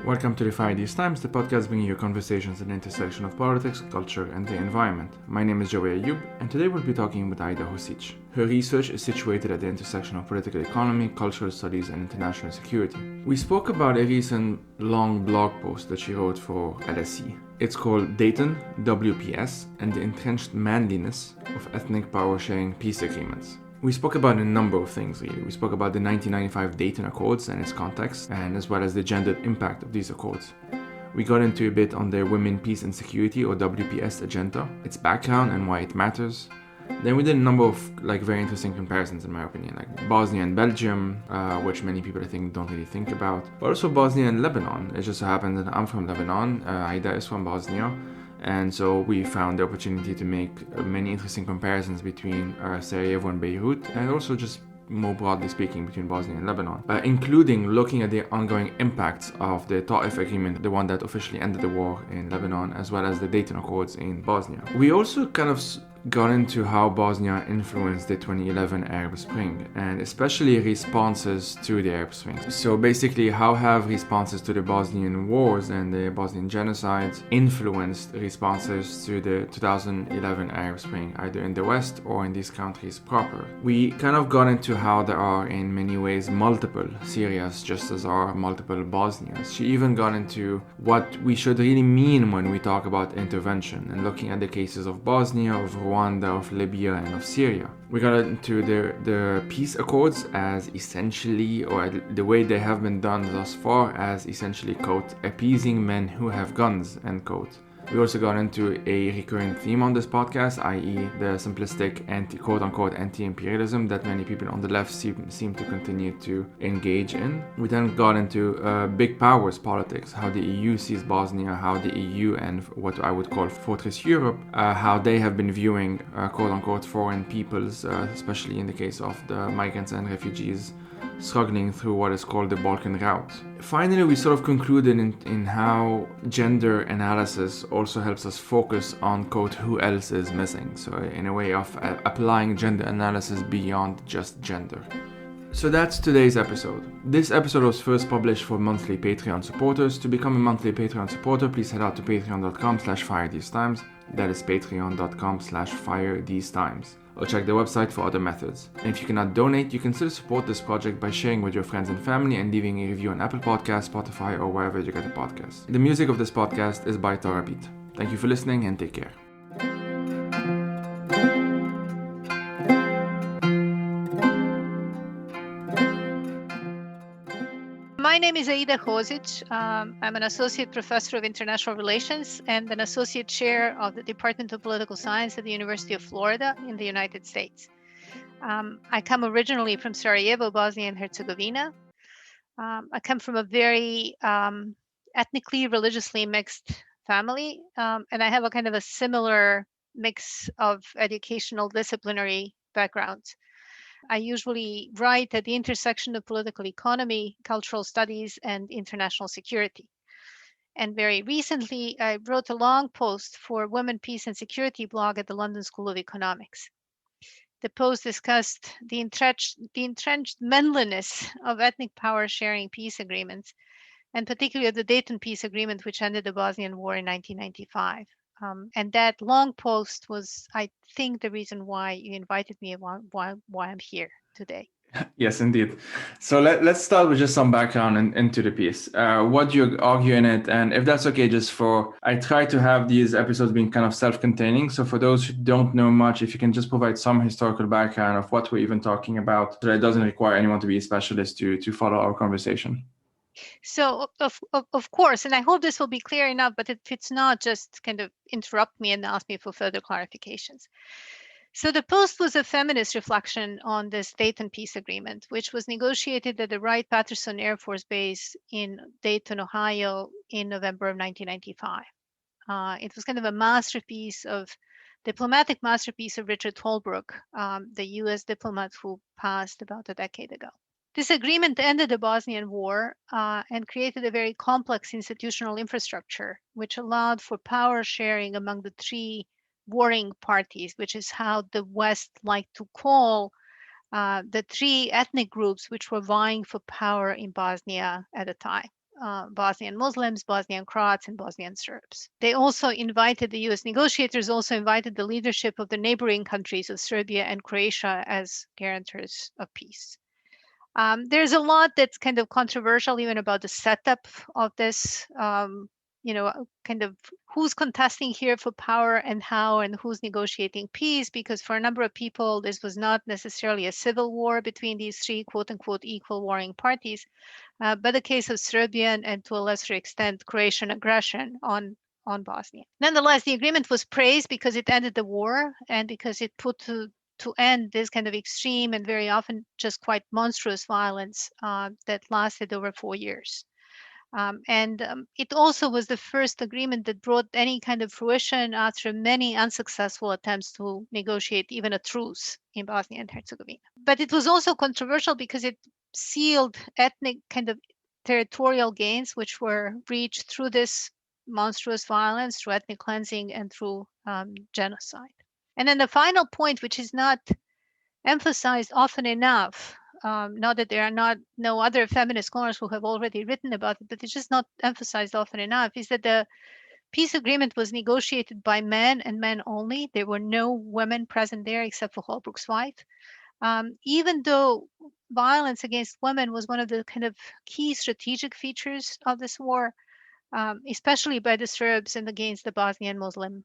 Welcome to the Fire These Times, the podcast bringing you conversations at the intersection of politics, culture, and the environment. My name is Joey Ayoub, and today we'll be talking with Aida Hozić. Her research is situated at the intersection of political economy, cultural studies, and international security. We spoke about a recent long blog post that she wrote for LSE. It's called Dayton, WPS, and the Entrenched Manliness of Ethnic Power-Sharing Peace Agreements. We spoke about a number of things, really. We spoke about the 1995 Dayton Accords and its context, and as well as the gendered impact of these accords. We got into a bit on the Women, Peace and Security, or WPS agenda, its background and why it matters. Then we did a number of very interesting comparisons, in my opinion, like Bosnia and Belgium, which many people I think don't really think about, but also Bosnia and Lebanon. It just so happens that I'm from Lebanon, Aida is from Bosnia. And so we found the opportunity to make many interesting comparisons between Sarajevo and Beirut, and also just more broadly speaking between Bosnia and Lebanon, including looking at the ongoing impacts of the Ta'if agreement, the one that officially ended the war in Lebanon, as well as the Dayton Accords in Bosnia. We also kind of got into how Bosnia influenced the 2011 Arab Spring, and especially responses to the Arab Spring. So basically, how have responses to the Bosnian wars and the Bosnian genocides influenced responses to the 2011 Arab Spring, either in the West or in these countries proper? We kind of got into how there are in many ways multiple Syrias, just as there are multiple Bosnias. She even got into what we should really mean when we talk about intervention, and looking at the cases of Bosnia, of Rwanda, of Libya, and of Syria. We got into the peace accords as essentially, or the way they have been done thus far, as essentially, quote, appeasing men who have guns, end quote. We also got into a recurring theme on this podcast, i.e. the simplistic quote-unquote anti-imperialism that many people on the left seem to continue to engage in. We then got into big powers politics, how the EU sees Bosnia, how the EU and what I would call Fortress Europe, how they have been viewing quote-unquote foreign peoples, especially in the case of the migrants and refugees struggling through what is called the Balkan route. Finally, we sort of concluded in how gender analysis also helps us focus on, quote, who else is missing. So in a way of applying gender analysis beyond just gender. So that's today's episode. This episode was first published for monthly Patreon supporters. To become a monthly Patreon supporter, please head out to patreon.com/firethesetimes. That is patreon.com/firethesetimes. Or check the website for other methods. And if you cannot donate, you can still support this project by sharing with your friends and family and leaving a review on Apple Podcasts, Spotify, or wherever you get a podcast. The music of this podcast is by Tara Beat. Thank you for listening and take care. My name is Aida Hozić. I'm an associate professor of international relations and an associate chair of the Department of Political Science at the University of Florida in the United States. I come originally from Sarajevo, Bosnia and Herzegovina. I come from a very ethnically, religiously mixed family, and I have a kind of a similar mix of educational disciplinary backgrounds. I usually write at the intersection of political economy, cultural studies, and international security. And very recently, I wrote a long post for Women, Peace and Security blog at the London School of Economics. The post discussed the entrenched manliness of ethnic power-sharing peace agreements, and particularly the Dayton Peace Agreement, which ended the Bosnian War in 1995. And that long post was, I think, the reason why you invited me and why I'm here today. Yes, indeed. So let's start with just some background into the piece. What you argue in it, and if that's okay, I try to have these episodes being kind of self-containing. So for those who don't know much, if you can just provide some historical background of what we're even talking about, so that it doesn't require anyone to be a specialist to follow our conversation. So of course, and I hope this will be clear enough, but if it's not, just kind of interrupt me and ask me for further clarifications. So the post was a feminist reflection on this Dayton Peace Agreement, which was negotiated at the Wright-Patterson Air Force Base in Dayton, Ohio in November of 1995. It was kind of a diplomatic masterpiece of Richard Holbrooke, the US diplomat who passed about a decade ago. This agreement ended the Bosnian War and created a very complex institutional infrastructure, which allowed for power sharing among the three warring parties, which is how the West liked to call the three ethnic groups which were vying for power in Bosnia at the time. Bosnian Muslims, Bosnian Croats, and Bosnian Serbs. They also invited, the US negotiators also invited the leadership of the neighboring countries of Serbia and Croatia as guarantors of peace. There's a lot that's kind of controversial even about the setup of this, kind of who's contesting here for power and how, and who's negotiating peace, because for a number of people, this was not necessarily a civil war between these three quote unquote equal warring parties, but a case of Serbian and to a lesser extent Croatian aggression on Bosnia. Nonetheless, the agreement was praised because it ended the war and because it put to end this kind of extreme and very often just quite monstrous violence that lasted over 4 years. It also was the first agreement that brought any kind of fruition after many unsuccessful attempts to negotiate even a truce in Bosnia and Herzegovina. But it was also controversial because it sealed ethnic kind of territorial gains, which were reached through this monstrous violence, through ethnic cleansing, and through genocide. And then the final point, which is not emphasized often enough, not that there are no other feminist scholars who have already written about it, but it's just not emphasized often enough, is that the peace agreement was negotiated by men and men only. There were no women present there except for Holbrook's wife. Even though violence against women was one of the kind of key strategic features of this war, especially by the Serbs and against the Bosnian Muslim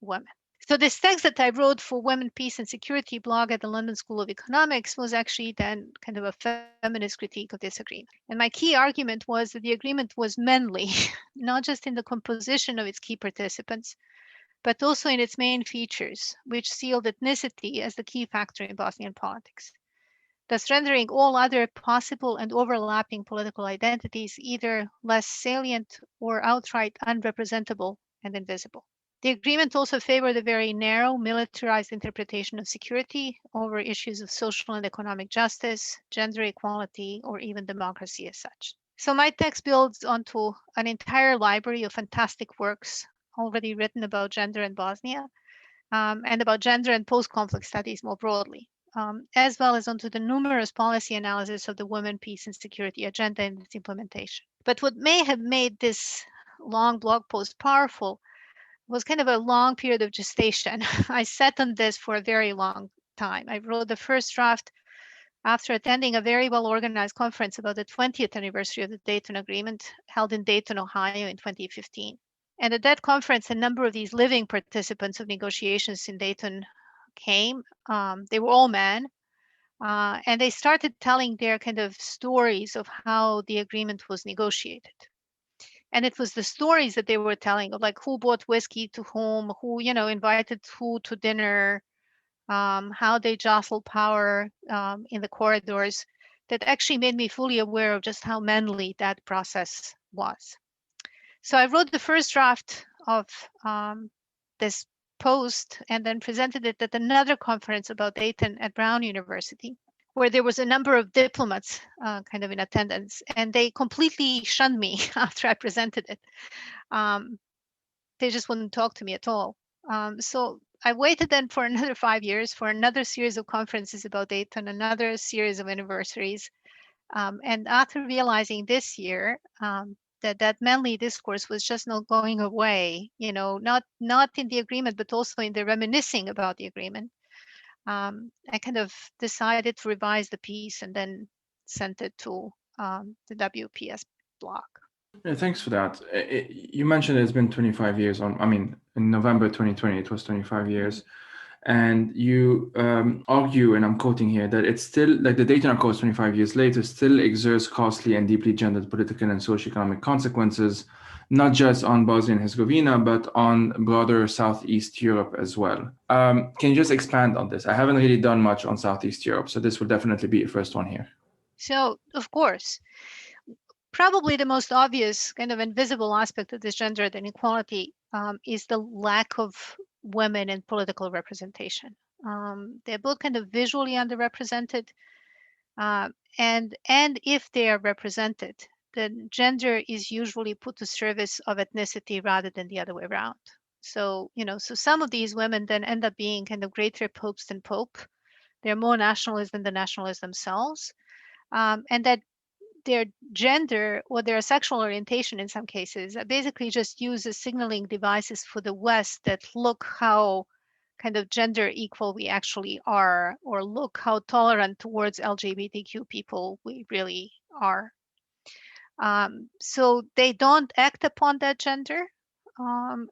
women. So this text that I wrote for Women, Peace and Security blog at the London School of Economics was actually then kind of a feminist critique of this agreement. And my key argument was that the agreement was manly, not just in the composition of its key participants, but also in its main features, which sealed ethnicity as the key factor in Bosnian politics, thus rendering all other possible and overlapping political identities either less salient or outright unrepresentable and invisible. The agreement also favored a very narrow, militarized interpretation of security over issues of social and economic justice, gender equality, or even democracy as such. So my text builds onto an entire library of fantastic works already written about gender in Bosnia, and about gender and post-conflict studies more broadly, as well as onto the numerous policy analysis of the Women, Peace and Security agenda and its implementation. But what may have made this long blog post powerful was kind of a long period of gestation. I sat on this for a very long time. I wrote the first draft after attending a very well-organized conference about the 20th anniversary of the Dayton Agreement held in Dayton, Ohio in 2015. And at that conference, a number of these living participants of negotiations in Dayton came. They were all men, and they started telling their kind of stories of how the agreement was negotiated. And it was the stories that they were telling of like who bought whiskey to whom, who, invited who to dinner, how they jostled power in the corridors, that actually made me fully aware of just how manly that process was. So I wrote the first draft of this post and then presented it at another conference about Dayton at Brown University, where there was a number of diplomats kind of in attendance, and they completely shunned me after I presented it. They just wouldn't talk to me at all. So I waited then for another 5 years for another series of conferences about Dayton, another series of anniversaries. And after realizing this year that manly discourse was just not going away, not in the agreement, but also in the reminiscing about the agreement, I kind of decided to revise the piece and then sent it to the WPS blog. Yeah, thanks for that. You mentioned it's been 25 years in November 2020, it was 25 years. And you argue, and I'm quoting here, that it's still, like the Dayton Accords 25 years later, still exerts costly and deeply gendered political and socioeconomic consequences, not just on Bosnia and Herzegovina, but on broader Southeast Europe as well. Can you just expand on this? I haven't really done much on Southeast Europe, so this will definitely be a first one here. So, of course, probably the most obvious kind of invisible aspect of this gender inequality is the lack of women in political representation. They're both kind of visually underrepresented, and if they are represented, then gender is usually put to service of ethnicity rather than the other way around. So, so some of these women then end up being kind of greater popes than Pope. They're more nationalist than the nationalists themselves, and that their gender or their sexual orientation in some cases basically just used as signaling devices for the West that look how kind of gender equal we actually are, or look how tolerant towards LGBTQ people we really are. So they don't act upon that gender, and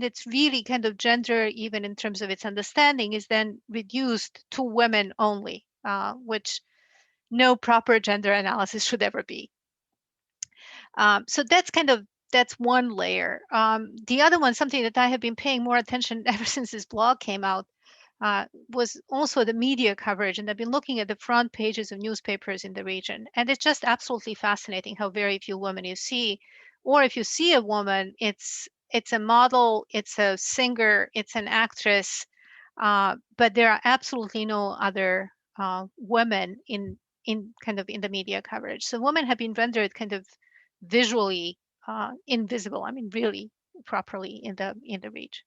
it's really kind of gender, even in terms of its understanding, is then reduced to women only, which no proper gender analysis should ever be. So that's one layer. The other one, something that I have been paying more attention ever since this blog came out, was also the media coverage. And I've been looking at the front pages of newspapers in the region. And it's just absolutely fascinating how very few women you see. Or if you see a woman, it's a model, it's a singer, it's an actress, but there are absolutely no other women in kind of in the media coverage. So women have been rendered kind of visually invisible. I mean, really properly in the region.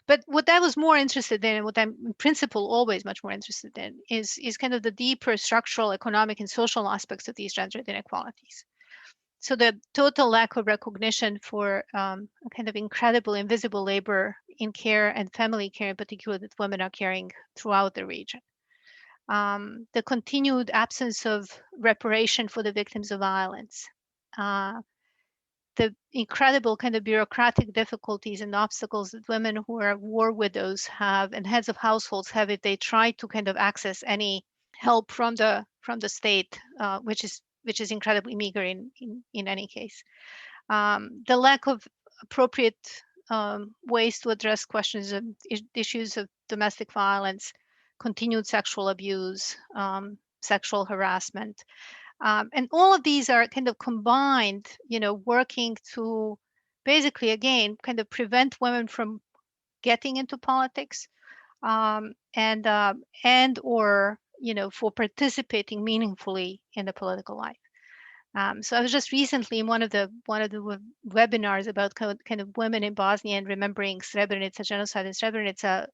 But what I was more interested in, and what I'm in principle always much more interested in, is kind of the deeper structural, economic, and social aspects of these gender inequalities. So the total lack of recognition for a kind of incredible invisible labor in care and family care in particular that women are carrying throughout the region. The continued absence of reparation for the victims of violence. The incredible kind of bureaucratic difficulties and obstacles that women who are war widows have and heads of households have if they try to kind of access any help from the state, which is incredibly meager in any case. The lack of appropriate ways to address questions of issues of domestic violence, continued sexual abuse, sexual harassment. And all of these are kind of combined, working to basically, again, kind of prevent women from getting into politics, and or for participating meaningfully in the political life. So I was just recently in one of the webinars about kind of women in Bosnia and remembering Srebrenica, genocide in Srebrenica.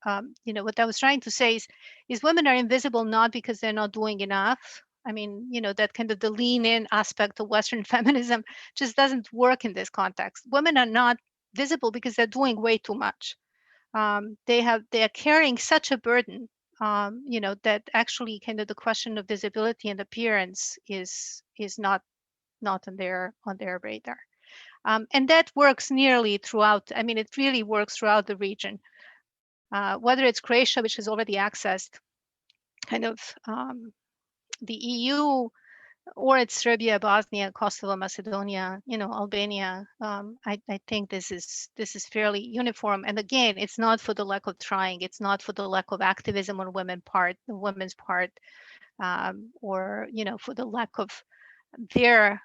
What I was trying to say is women are invisible not because they're not doing enough. I mean, that kind of the lean in aspect of Western feminism just doesn't work in this context. Women are not visible because they're doing way too much. They are carrying such a burden, that actually kind of the question of visibility and appearance is not on their radar. And that works nearly throughout. I mean, it really works throughout the region. Whether it's Croatia, which has already accessed kind of the EU, or it's Serbia, Bosnia, Kosovo, Macedonia, Albania. I think this is fairly uniform. And again, it's not for the lack of trying. It's not for the lack of activism on the women's part, or for the lack of their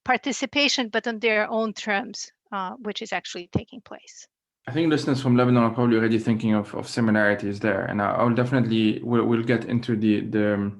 participation, but on their own terms, which is actually taking place. I think listeners from Lebanon are probably already thinking of similarities there, and I'll definitely we'll get into the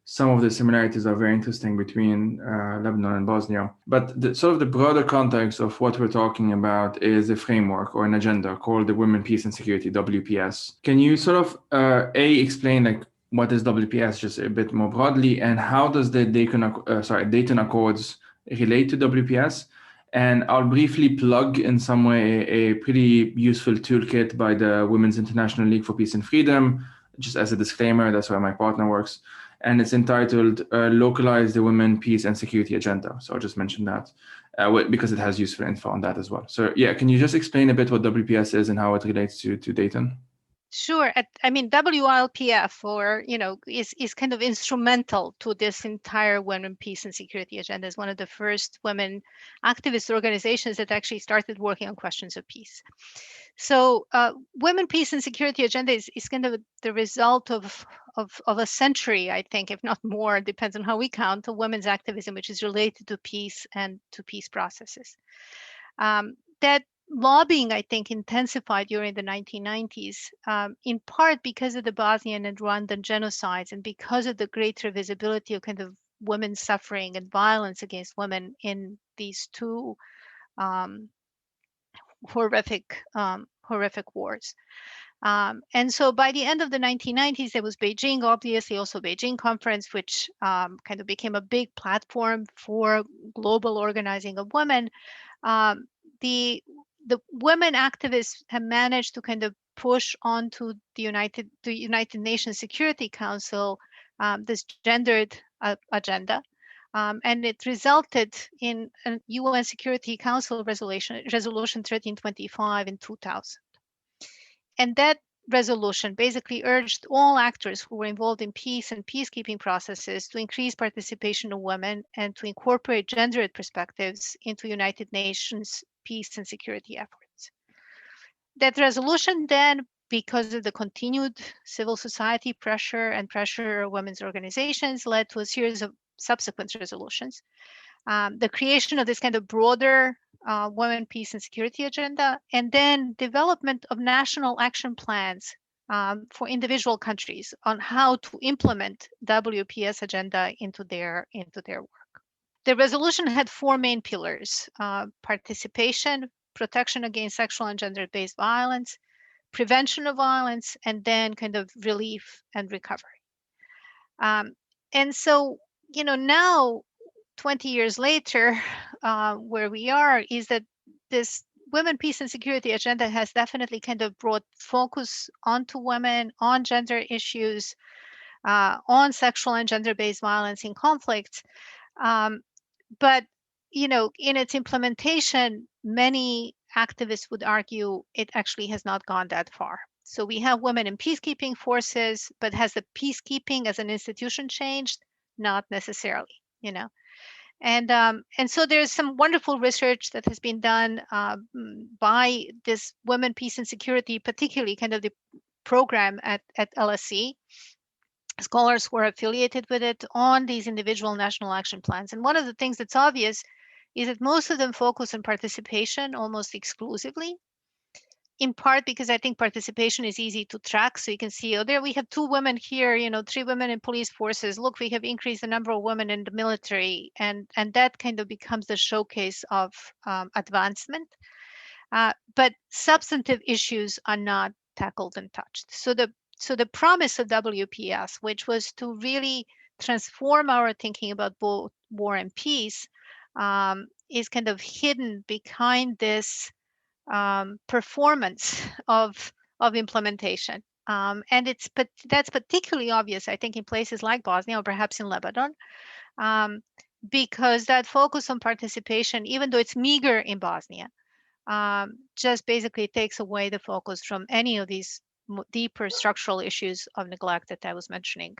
some of the similarities are very interesting between Lebanon and Bosnia. But sort of the broader context of what we're talking about is a framework or an agenda called the Women, Peace and Security, WPS. Can you sort of explain like what is WPS just a bit more broadly, and how does the Dayton Accords relate to WPS? And I'll briefly plug in some way a pretty useful toolkit by the Women's International League for Peace and Freedom, just as a disclaimer. That's where my partner works. And it's entitled Localize the Women, Peace and Security Agenda. So I'll just mention that because it has useful info on that as well. So yeah, can you just explain a bit what WPS is and how it relates to Dayton? Sure. I mean, WLPF, is kind of instrumental to this entire women, peace, and security agenda. It's one of the first women activist organizations that actually started working on questions of peace. So, women, peace, and security agenda is kind of the result of a century, I think, if not more, depends on how we count, of women's activism, which is related to peace and to peace processes. That lobbying, I think, intensified during the 1990s, in part because of the Bosnian and Rwandan genocides and because of the greater visibility of kind of women's suffering and violence against women in these two horrific wars. And so by the end of the 1990s, there was Beijing, obviously also Beijing Conference, which kind of became a big platform for global organizing of women. Um, the the women activists have managed to kind of push onto the United Nations Security Council this gendered agenda. And it resulted in a UN Security Council resolution 1325 in 2000. And that resolution basically urged all actors who were involved in peace and peacekeeping processes to increase participation of women and to incorporate gendered perspectives into United Nations peace and security efforts. That resolution then, because of the continued civil society pressure and pressure of women's organizations, led to a series of subsequent resolutions. The creation of this kind of broader women, peace, and security agenda, and then development of national action plans for individual countries on how to implement WPS agenda into their work. The resolution had four main pillars: participation, protection against sexual and gender-based violence, prevention of violence, and then kind of relief and recovery. And so, now 20 years later, where we are is that this women, peace, and security agenda has definitely kind of brought focus onto women, on gender issues, on sexual and gender-based violence in conflicts. But, in its implementation, many activists would argue it actually has not gone that far. So we have women in peacekeeping forces, but has the peacekeeping as an institution changed? Not necessarily, And so there's some wonderful research that has been done by this Women, Peace and Security, particularly kind of the program at LSE, scholars who are affiliated with it, on these individual national action plans. And one of the things that's obvious is that most of them focus on participation almost exclusively, in part because I think participation is easy to track. So you can see, oh, there we have 2 women here, 3 women in police forces. Look, we have increased the number of women in the military. And that kind of becomes the showcase of advancement. But substantive issues are not tackled and touched. So the promise of WPS, which was to really transform our thinking about both war and peace, is kind of hidden behind this performance of implementation. And that's particularly obvious, I think, in places like Bosnia or perhaps in Lebanon, because that focus on participation, even though it's meager in Bosnia, just basically takes away the focus from any of these deeper structural issues of neglect that I was mentioning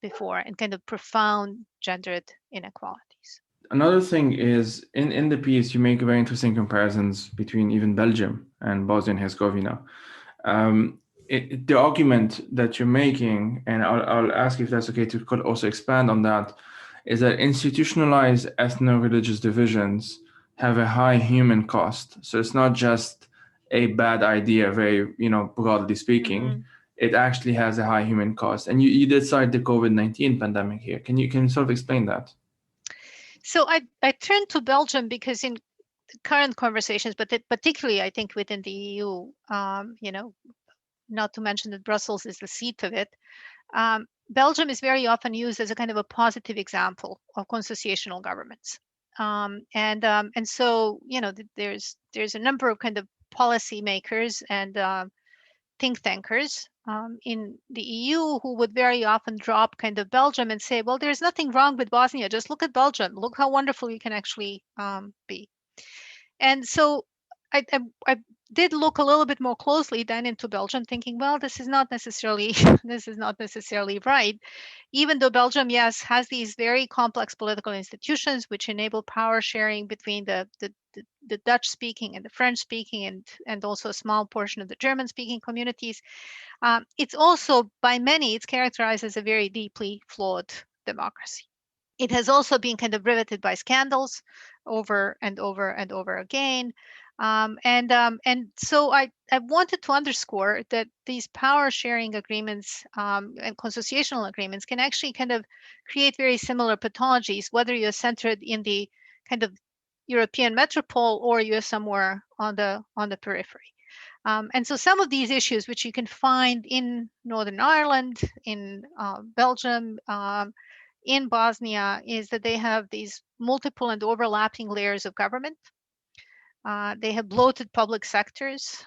before, and kind of profound gendered inequalities. Another thing is, in the piece, you make very interesting comparisons between even Belgium and Bosnia and Herzegovina. The argument that you're making, and I'll ask if that's okay to also expand on that, is that institutionalized ethno-religious divisions have a high human cost. So it's not just a bad idea, very, broadly speaking. Mm-hmm. It actually has a high human cost. And you did cite the COVID-19 pandemic here. Can you sort of explain that? So I turned to Belgium because in current conversations, but particularly I think within the EU, not to mention that Brussels is the seat of it, Belgium is very often used as a kind of a positive example of consociational governments. And so, there's a number of kind of policy makers and think tankers in the EU who would very often drop kind of Belgium and say, well, there's nothing wrong with Bosnia. Just look at Belgium. Look how wonderful you can actually be. And so I did look a little bit more closely then into Belgium, thinking, well, this is not necessarily right. Even though Belgium, yes, has these very complex political institutions which enable power sharing between the Dutch-speaking and the French-speaking and also a small portion of the German-speaking communities. It's also, by many, it's characterized as a very deeply flawed democracy. It has also been kind of riveted by scandals over and over and over again. And so I wanted to underscore that these power sharing agreements and consociational agreements can actually kind of create very similar pathologies, whether you're centered in the kind of European metropole or you're somewhere on the periphery. And so some of these issues, which you can find in Northern Ireland, in Belgium, in Bosnia, is that they have these multiple and overlapping layers of government. They have bloated public sectors.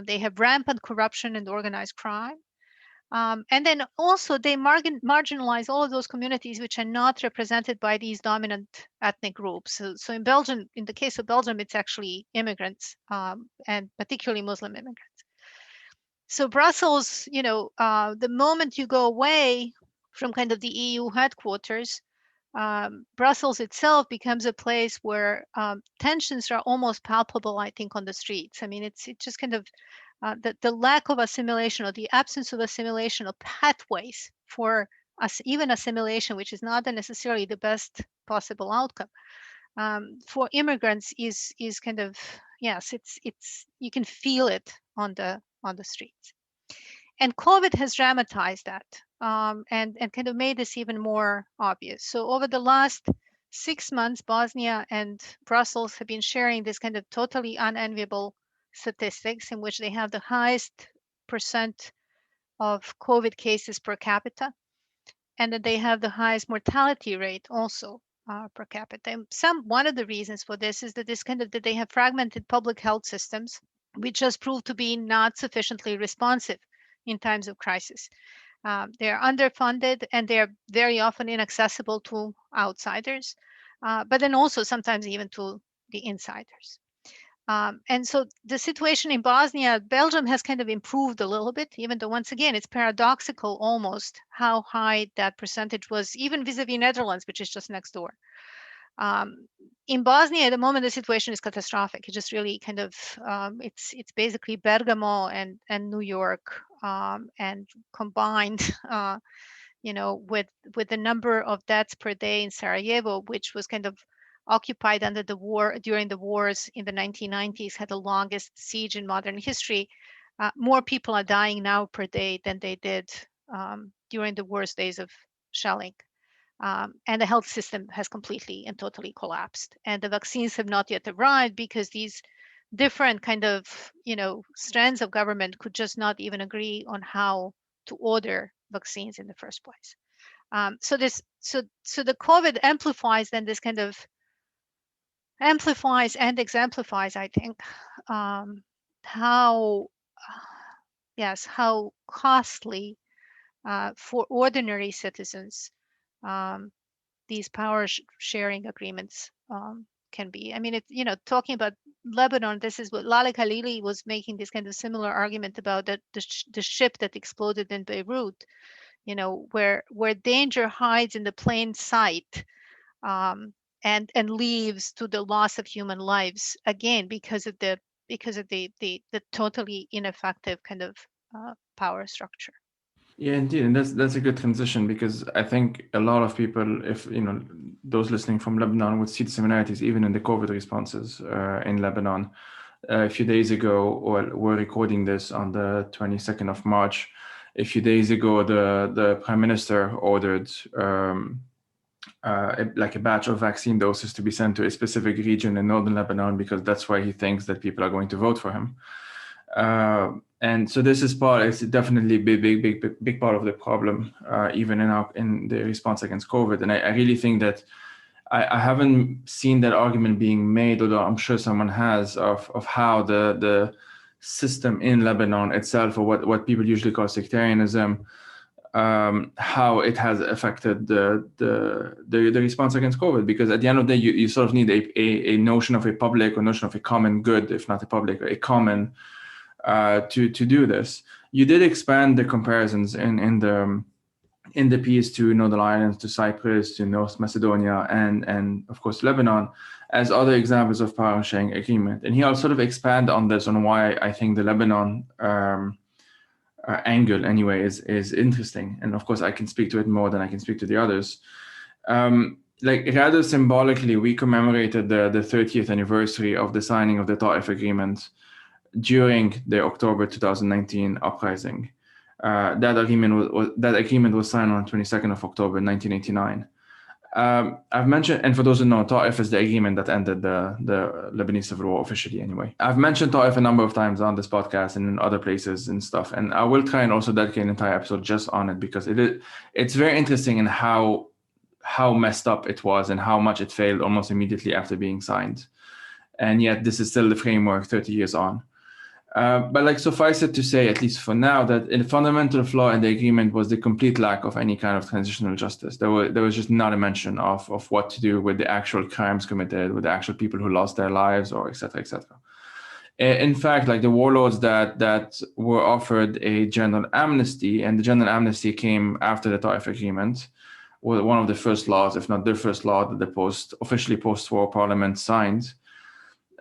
They have rampant corruption and organized crime. And then also they marginalize all of those communities which are not represented by these dominant ethnic groups. So in Belgium, in the case of Belgium, it's actually immigrants, and particularly Muslim immigrants. So Brussels, the moment you go away from kind of the EU headquarters, Brussels itself becomes a place where tensions are almost palpable, I think, on the streets. I mean, it's just kind of the lack of assimilation or the absence of assimilation of pathways for us, even assimilation, which is not necessarily the best possible outcome for immigrants, is kind of, yes, it's you can feel it on the streets. And COVID has dramatized that and kind of made this even more obvious. So over the last 6 months, Bosnia and Brussels have been sharing this kind of totally unenviable statistics in which they have the highest percent of COVID cases per capita, and that they have the highest mortality rate also per capita. And one of the reasons for this is that that they have fragmented public health systems, which just proved to be not sufficiently responsive in times of crisis. They are underfunded and they are very often inaccessible to outsiders, but then also sometimes even to the insiders. And so the situation in Bosnia, Belgium has kind of improved a little bit, even though once again, it's paradoxical almost how high that percentage was, even vis-a-vis Netherlands, which is just next door. In Bosnia, at the moment, the situation is catastrophic. It just really kind of, it's basically Bergamo and New York and combined, with the number of deaths per day in Sarajevo, which was kind of occupied under the war, during the wars in the 1990s, had the longest siege in modern history. More people are dying now per day than they did during the worst days of shelling. And the health system has completely and totally collapsed. And the vaccines have not yet arrived because these different kind of, strands of government could just not even agree on how to order vaccines in the first place. So the COVID amplifies then this kind of amplifies and exemplifies, I think, how costly for ordinary citizens these power sharing agreements can be. I mean, talking about Lebanon, this is what Laleh Khalili was making this kind of similar argument about the ship that exploded in Beirut, where danger hides in the plain sight. And leads to the loss of human lives again because of the totally ineffective kind of power structure. Yeah, indeed, and that's a good transition because I think a lot of people, if those listening from Lebanon, would see the similarities even in the COVID responses in Lebanon. A few days ago, we're recording this on the 22nd of March. A few days ago, the Prime Minister ordered like a batch of vaccine doses to be sent to a specific region in northern Lebanon because that's where he thinks that people are going to vote for him. And so this is it's definitely a big part of the problem, even in the response against COVID. And I really think that I haven't seen that argument being made, although I'm sure someone has, of how the system in Lebanon itself, or what people usually call sectarianism, how it has affected the response against COVID. Because at the end of the day, you sort of need a notion of a public, or notion of a common good, if not a public, a common, to do this. You did expand the comparisons in the piece to Northern Ireland, to Cyprus, to North Macedonia, and of course Lebanon, as other examples of power sharing agreement. And he'll sort of expand on this, on why I think the Lebanon angle anyway is interesting. And of course I can speak to it more than I can speak to the others. Like rather symbolically, we commemorated the 30th anniversary of the signing of the Ta'if Agreement during the October 2019 uprising. That agreement was signed on 22nd of October 1989. I've mentioned, and for those who know, Ta'if is the agreement that ended the Lebanese civil war officially anyway. I've mentioned Ta'if a number of times on this podcast and in other places and stuff, and I will try and also dedicate an entire episode just on it because it's very interesting in how messed up it was and how much it failed almost immediately after being signed. And yet this is still the framework 30 years on. But like suffice it to say, at least for now, that a fundamental flaw in the agreement was the complete lack of any kind of transitional justice. There was just not a mention of what to do with the actual crimes committed, with the actual people who lost their lives, or et cetera, et cetera. In fact, like the warlords that were offered a general amnesty, and the general amnesty came after the Taif agreement, was one of the first laws, if not the first law, that the officially post-war parliament signed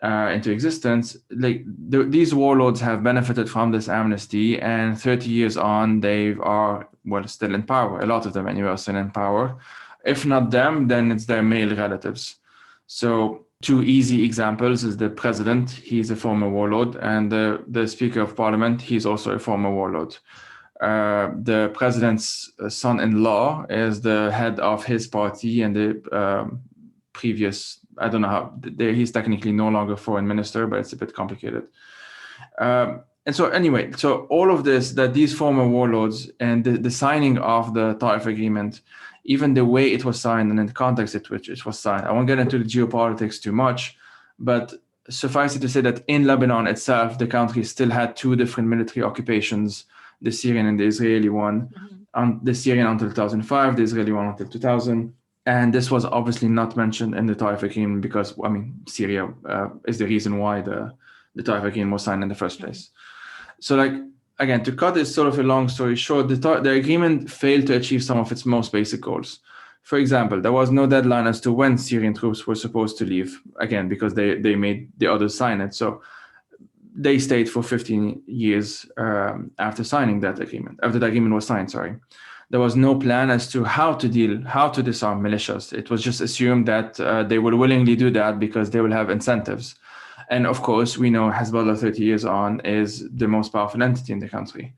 into existence. Like these warlords have benefited from this amnesty, and 30 years on, they are still in power. A lot of them anyway are still in power. If not them, then it's their male relatives. So two easy examples is the president, he's a former warlord, and the speaker of parliament, he's also a former warlord. The president's son-in-law is the head of his party and the previous, I don't know how, he's technically no longer foreign minister, but it's a bit complicated. And so anyway, so all of this, that these former warlords and the signing of the Taif agreement, even the way it was signed and in the context in which it was signed, I won't get into the geopolitics too much, but suffice it to say that in Lebanon itself, the country still had two different military occupations, the Syrian and the Israeli one. The Syrian until 2005, the Israeli one until 2000. And this was obviously not mentioned in the Taif agreement because, I mean, Syria is the reason why the Taif agreement was signed in the first place. So, like, again, to cut this sort of a long story short, the agreement failed to achieve some of its most basic goals. For example, there was no deadline as to when Syrian troops were supposed to leave, again, because they made the others sign it. So they stayed for 15 years after signing that agreement, after the agreement was signed, sorry. There was no plan as to how to disarm militias. It was just assumed that they will willingly do that because they will have incentives. And of course, we know Hezbollah 30 years on is the most powerful entity in the country.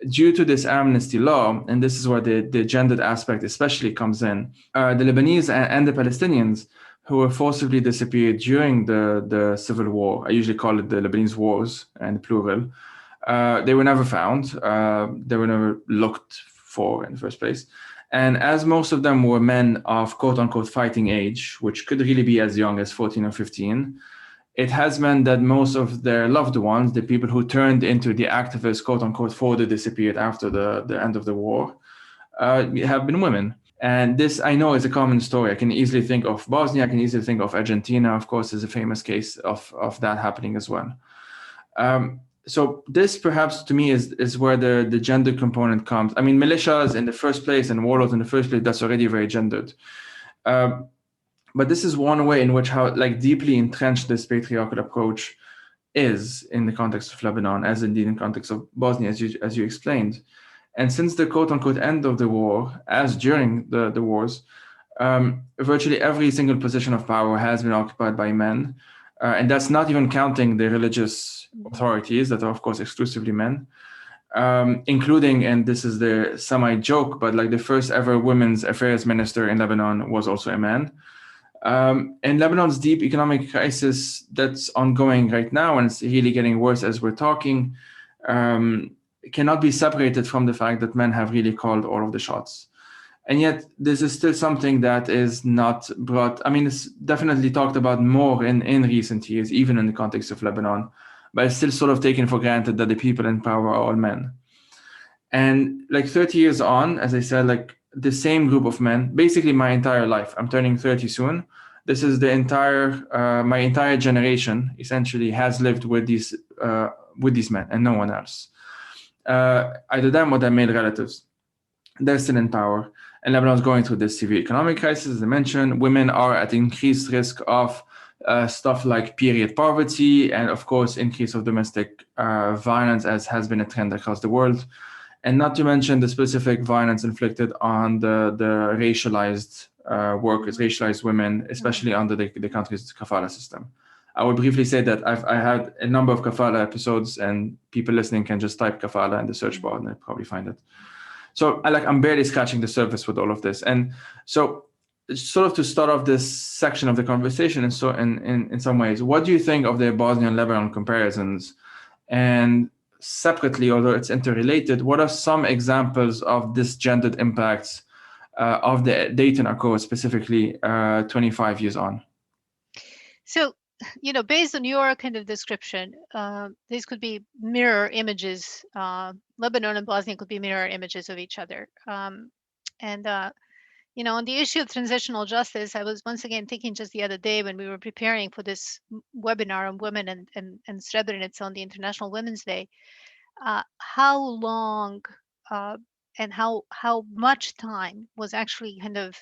Due to this amnesty law, and this is where the gendered aspect especially comes in, the Lebanese and the Palestinians who were forcibly disappeared during the civil war, I usually call it the Lebanese wars and plural, they were never found. They were never looked for in the first place. And as most of them were men of quote-unquote fighting age, which could really be as young as 14 or 15, it has meant that most of their loved ones, the people who turned into the activists, quote-unquote, for the disappeared after the end of the war, have been women. And this, I know, is a common story. I can easily think of Bosnia. I can easily think of Argentina, of course, is a famous case of that happening as well. So this perhaps to me is where the gender component comes. I mean, militias in the first place and warlords in the first place, that's already very gendered. But this is one way in which how like deeply entrenched this patriarchal approach is in the context of Lebanon, as indeed in the context of Bosnia, as you explained. And since the quote-unquote end of the war, as during the wars, virtually every single position of power has been occupied by men. And that's not even counting the religious authorities that are, of course, exclusively men, including, and this is the semi-joke, but like the first ever women's affairs minister in Lebanon was also a man. And Lebanon's deep economic crisis that's ongoing right now, and it's really getting worse as we're talking, cannot be separated from the fact that men have really called all of the shots. And yet this is still something that is not brought, I mean, it's definitely talked about more in recent years, even in the context of Lebanon, but it's still sort of taken for granted that the people in power are all men. And like 30 years on, as I said, like the same group of men, basically my entire life, I'm turning 30 soon. This is the my entire generation essentially has lived with these men and no one else. Either them or their male relatives. They're still in power. And Lebanon is going through this severe economic crisis, as I mentioned. Women are at increased risk of stuff like period poverty and, of course, increase of domestic violence, as has been a trend across the world. And not to mention the specific violence inflicted on the racialized workers, racialized women, especially under the country's kafala system. I will briefly say that I had a number of kafala episodes, and people listening can just type kafala in the search bar and they'll probably find it. So I'm barely scratching the surface with all of this. And so sort of to start off this section of the conversation, and so in some ways, what do you think of the Bosnia and Lebanon comparisons? And separately, although it's interrelated, what are some examples of disgendered impacts of the Dayton Accords, specifically 25 years on? So, based on your kind of description, these could be mirror images. Lebanon and Bosnia could be mirror images of each other. And on the issue of transitional justice, I was once again thinking just the other day when we were preparing for this webinar on women and Srebrenica on the International Women's Day, how long and how much time was actually kind of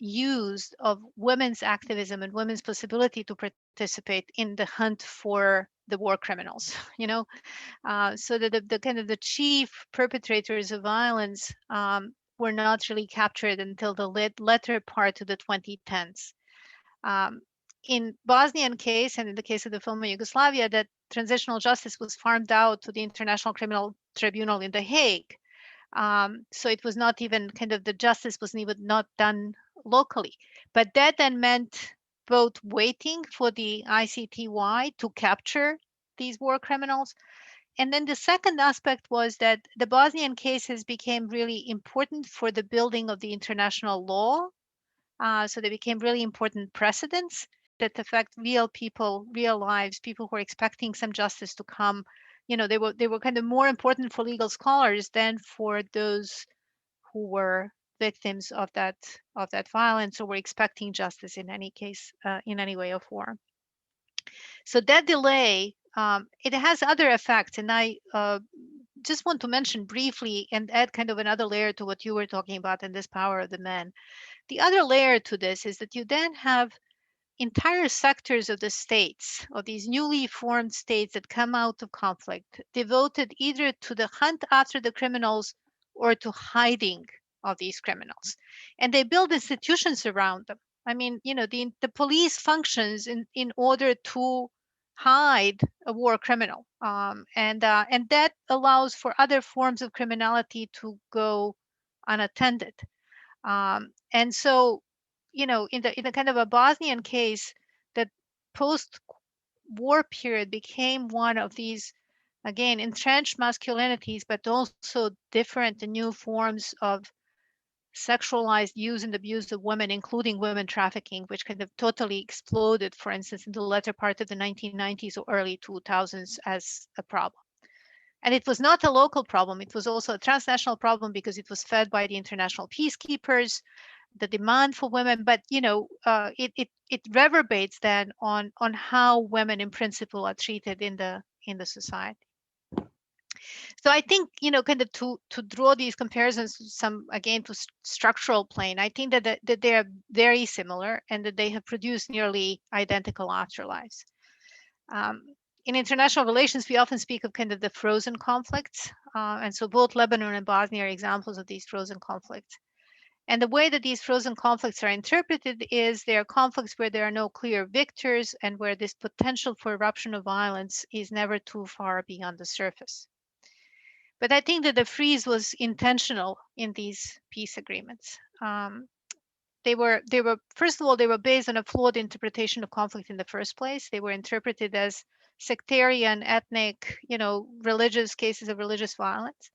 used of women's activism and women's possibility to participate in the hunt for the war criminals. So that the kind of the chief perpetrators of violence were not really captured until the latter part of the 2010s. In Bosnian case, and in the case of the former Yugoslavia, that transitional justice was farmed out to the International Criminal Tribunal in The Hague. So it was not even kind of, the justice was even not done locally. But that then meant both waiting for the ICTY to capture these war criminals. And then the second aspect was that the Bosnian cases became really important for the building of the international law. So they became really important precedents that affect real people, real lives, people who are expecting some justice to come. They were kind of more important for legal scholars than for those who were victims of that violence or were expecting justice in any case, in any way or form. So that delay, it has other effects, and I just want to mention briefly and add kind of another layer to what you were talking about in this power of the men. The other layer to this is that you then have entire sectors of the states, of these newly formed states that come out of conflict, devoted either to the hunt after the criminals or to hiding of these criminals. And they build institutions around them. I mean, the police functions in order to hide a war criminal. And that allows for other forms of criminality to go unattended. And so, in the kind of a Bosnian case, that post-war period became one of these, again, entrenched masculinities, but also different and new forms of sexualized use and abuse of women, including women trafficking, which kind of totally exploded, for instance, in the latter part of the 1990s or early 2000s as a problem. And it was not a local problem. It was also a transnational problem because it was fed by the international peacekeepers, the demand for women. But it reverberates then on how women in principle are treated in the society. So I think, kind of to draw these comparisons to structural plane, I think that they are very similar and that they have produced nearly identical afterlives. In international relations, we often speak of kind of the frozen conflicts. And so both Lebanon and Bosnia are examples of these frozen conflicts. And the way that these frozen conflicts are interpreted is they are conflicts where there are no clear victors and where this potential for eruption of violence is never too far beyond the surface. But I think that the freeze was intentional in these peace agreements. They were first of all, they were based on a flawed interpretation of conflict in the first place. They were interpreted as sectarian, ethnic, religious cases of religious violence.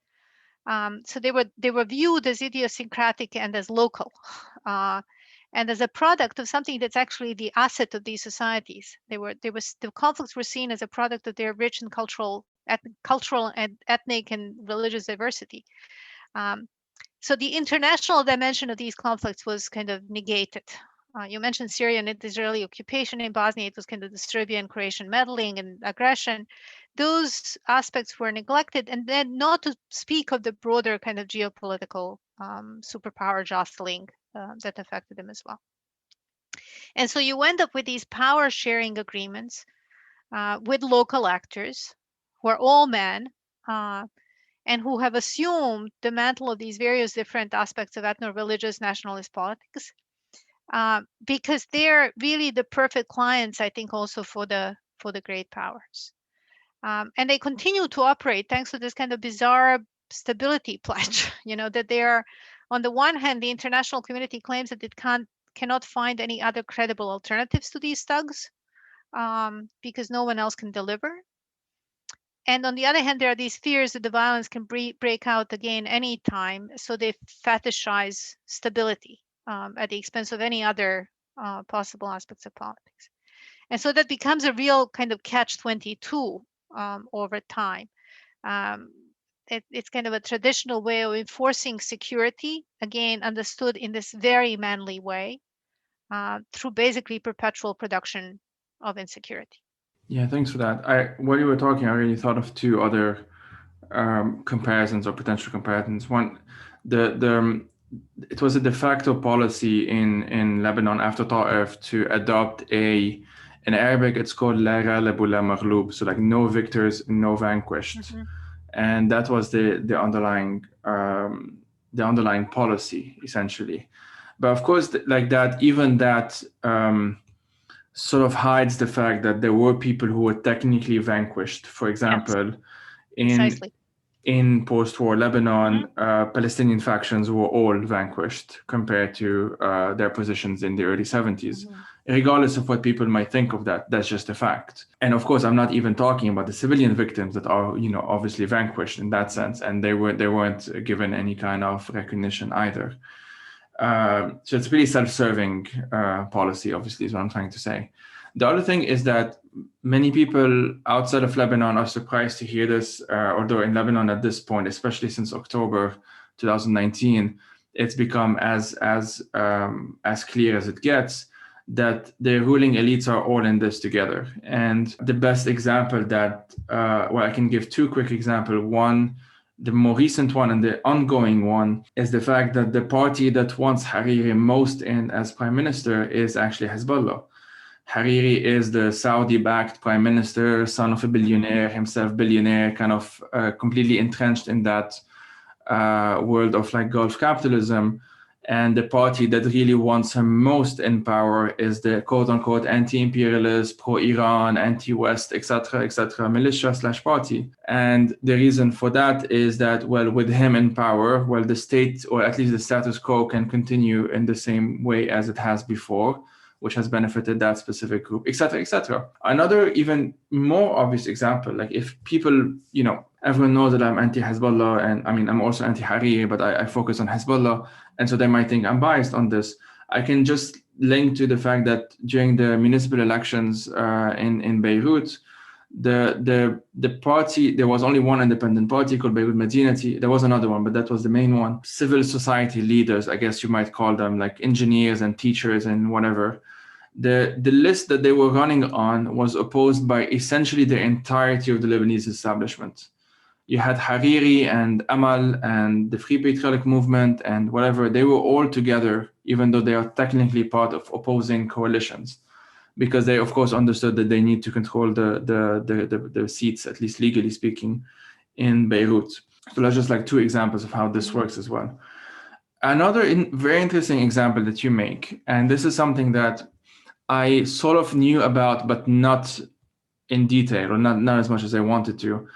So they were viewed as idiosyncratic and as local, and as a product of something that's actually the asset of these societies. The conflicts were seen as a product of their rich and cultural and ethnic and religious diversity. So the international dimension of these conflicts was kind of negated. You mentioned Syria and Israeli occupation. In Bosnia, it was kind of the Serbian-Croatian meddling and aggression. Those aspects were neglected, and then not to speak of the broader kind of geopolitical superpower jostling that affected them as well. And so you end up with these power sharing agreements with local actors who are all men, and who have assumed the mantle of these various different aspects of ethno-religious nationalist politics, because they're really the perfect clients, I think, also for the great powers. And they continue to operate thanks to this kind of bizarre stability pledge, that they are On the one hand, the international community claims that it cannot find any other credible alternatives to these thugs because no one else can deliver. And on the other hand, there are these fears that the violence can break out again anytime. So they fetishize stability at the expense of any other possible aspects of politics. And so that becomes a real kind of catch-22 over time. It's kind of a traditional way of enforcing security, again, understood in this very manly way, through basically perpetual production of insecurity. Yeah, thanks for that. While you were talking, I really thought of two other comparisons or potential comparisons. One, it was a de facto policy in Lebanon after Ta'if to adopt in Arabic it's called La Ghalib La Maghlub, so like no victors, no vanquished, Mm-hmm. and that was the underlying policy essentially. But of course, like that, even that sort of hides the fact that there were people who were technically vanquished. For example, Precisely. in post-war Lebanon, Palestinian factions were all vanquished compared to their positions in the early 70s. Regardless of what people might think of that, that's just a fact. And of course, I'm not even talking about the civilian victims that are, obviously vanquished in that sense, and they weren't given any kind of recognition either. So it's pretty self-serving policy, obviously, is what I'm trying to say. The other thing is that many people outside of Lebanon are surprised to hear this, although in Lebanon at this point, especially since October 2019, it's become as clear as it gets that the ruling elites are all in this together. And the best example that, I can give two quick examples. One, the more recent one and the ongoing one, is the fact that the party that wants Hariri most in as prime minister is actually Hezbollah. Hariri is the Saudi-backed prime minister, son of a billionaire, himself billionaire, kind of completely entrenched in that world of like Gulf capitalism. And the party that really wants him most in power is the quote-unquote anti-imperialist, pro-Iran, anti-West, etc., militia/party. And the reason for that is that, well, with him in power, well, the state, or at least the status quo, can continue in the same way as it has before, which has benefited that specific group, etc., etc. Another even more obvious example, like if people, everyone knows that I'm anti-Hezbollah, and I mean, I'm also anti-Hariri, but I focus on Hezbollah. And so they might think I'm biased on this. I can just link to the fact that during the municipal elections in Beirut, the party, there was only one independent party called Beirut Medinati. There was another one, but that was the main one. Civil society leaders, I guess you might call them, like engineers and teachers and whatever. The list that they were running on was opposed by essentially the entirety of the Lebanese establishment. You had Hariri and Amal and the Free Patriotic Movement and whatever, they were all together, even though they are technically part of opposing coalitions, because they, of course, understood that they need to control the seats, at least legally speaking, in Beirut. So that's just like two examples of how this works as well. Another very interesting example that you make, and this is something that I sort of knew about, but not in detail, or not as much as I wanted to,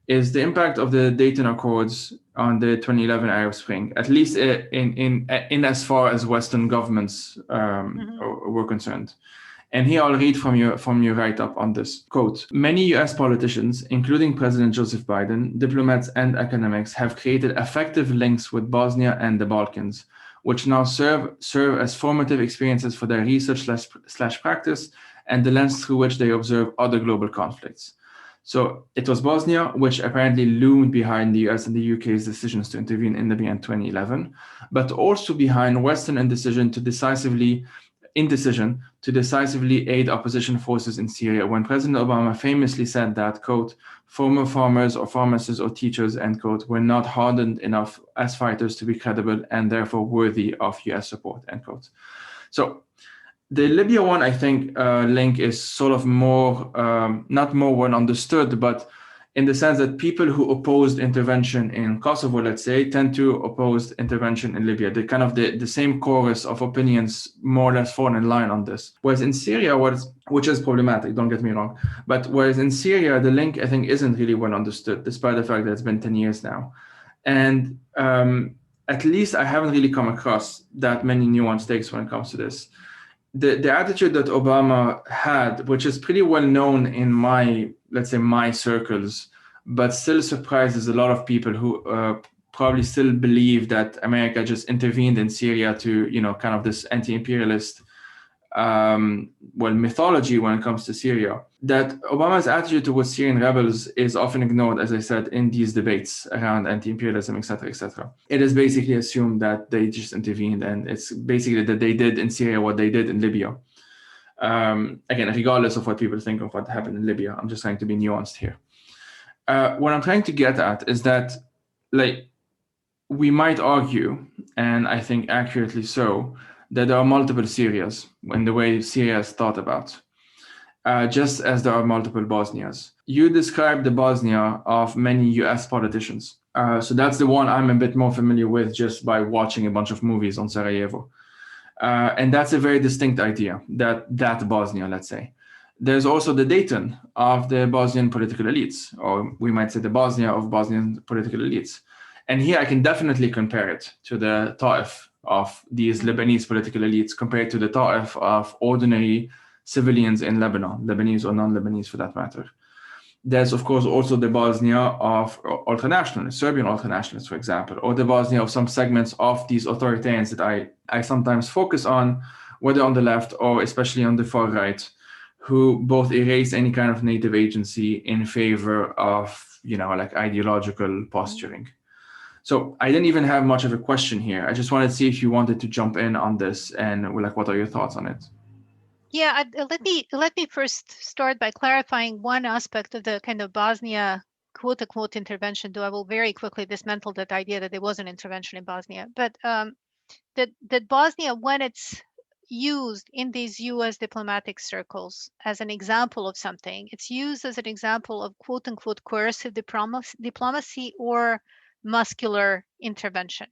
is the impact of the Dayton Accords on the 2011 Arab Spring, at least in as far as Western governments were concerned. And here I'll read from your write-up on this. Quote, "Many US politicians, including President Joseph Biden, diplomats and academics, have created effective links with Bosnia and the Balkans, which now serve as formative experiences for their research/practice and the lens through which they observe other global conflicts." So it was Bosnia, which apparently loomed behind the US and the UK's decisions to intervene in Libya in 2011, but also behind Western indecision to decisively aid opposition forces in Syria, when President Obama famously said that, quote, "former farmers or pharmacists or teachers," end quote, "were not hardened enough as fighters to be credible and therefore worthy of US support," end quote. So the Libya one, I think, link is sort of more, not more well understood, but in the sense that people who opposed intervention in Kosovo, let's say, tend to oppose intervention in Libya. The kind of the same chorus of opinions more or less fall in line on this. Whereas in Syria, which is problematic, don't get me wrong, but whereas in Syria, the link, I think, isn't really well understood, despite the fact that it's been 10 years now. And at least I haven't really come across that many nuanced takes when it comes to this. The attitude that Obama had, which is pretty well known in my, let's say, my circles, but still surprises a lot of people who probably still believe that America just intervened in Syria to, kind of this anti-imperialist mythology when it comes to Syria. That Obama's attitude towards Syrian rebels is often ignored, as I said, in these debates around anti-imperialism, etc., etc. It is basically assumed that they just intervened, and it's basically that they did in Syria what they did in Libya. Again, regardless of what people think of what happened in Libya, I'm just trying to be nuanced here. What I'm trying to get at is that, we might argue, and I think accurately so, that there are multiple Syrias in the way Syria is thought about, just as there are multiple Bosnias. You described the Bosnia of many US politicians. So that's the one I'm a bit more familiar with just by watching a bunch of movies on Sarajevo. And that's a very distinct idea, that Bosnia, let's say. There's also the Dayton of the Bosnian political elites, or we might say the Bosnia of Bosnian political elites. And here I can definitely compare it to the Ta'if of these Lebanese political elites compared to the Ta'if of ordinary civilians in Lebanon, Lebanese or non-Lebanese for that matter. There's, of course, also the Bosnia of ultranationalists, Serbian ultranationalists, for example, or the Bosnia of some segments of these authoritarians that I sometimes focus on, whether on the left or especially on the far right, who both erase any kind of native agency in favor of, ideological posturing. So I didn't even have much of a question here. I just wanted to see if you wanted to jump in on this and what are your thoughts on it? Yeah, let me first start by clarifying one aspect of the kind of Bosnia quote unquote intervention, though I will very quickly dismantle that idea that there was an intervention in Bosnia. But that Bosnia, when it's used in these US diplomatic circles as an example of something, it's used as an example of quote unquote coercive diplomacy or muscular intervention.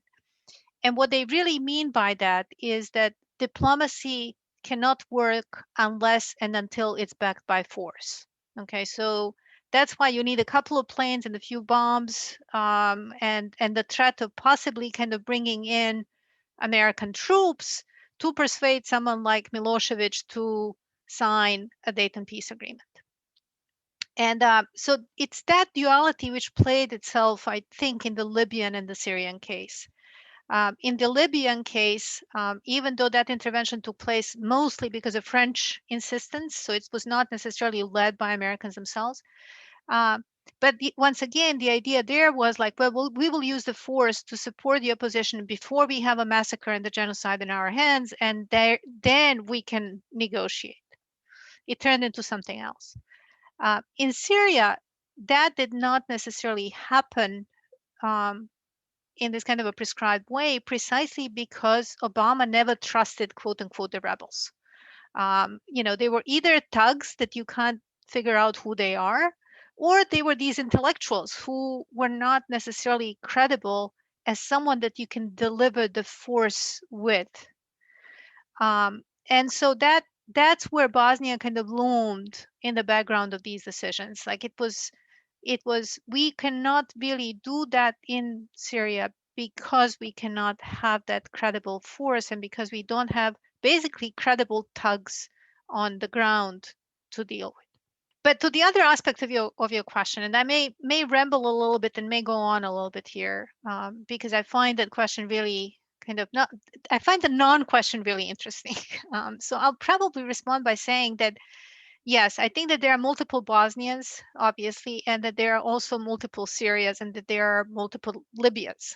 And what they really mean by that is that diplomacy cannot work unless and until it's backed by force. Okay, so that's why you need a couple of planes and a few bombs, and the threat of possibly kind of bringing in American troops to persuade someone like Milosevic to sign a Dayton peace agreement. And so it's that duality which played itself, I think, in the Libyan and the Syrian case. In the Libyan case, even though that intervention took place mostly because of French insistence, so it was not necessarily led by Americans themselves. But once again, the idea there was like, well, we will use the force to support the opposition before we have a massacre and the genocide in our hands, and then we can negotiate. It turned into something else. In Syria, that did not necessarily happen in this kind of a prescribed way, precisely because Obama never trusted, quote unquote, the rebels. They were either thugs that you can't figure out who they are, or they were these intellectuals who were not necessarily credible as someone that you can deliver the force with. And so that's where Bosnia kind of loomed in the background of these decisions. Like it was we cannot really do that in Syria because we cannot have that credible force and because we don't have basically credible thugs on the ground to deal with. But to the other aspect of your question, and I may ramble a little bit and may go on a little bit here, because I find that question really I find the non-question really interesting. So I'll probably respond by saying that yes, I think that there are multiple Bosnias, obviously, and that there are also multiple Syrias and that there are multiple Libyas.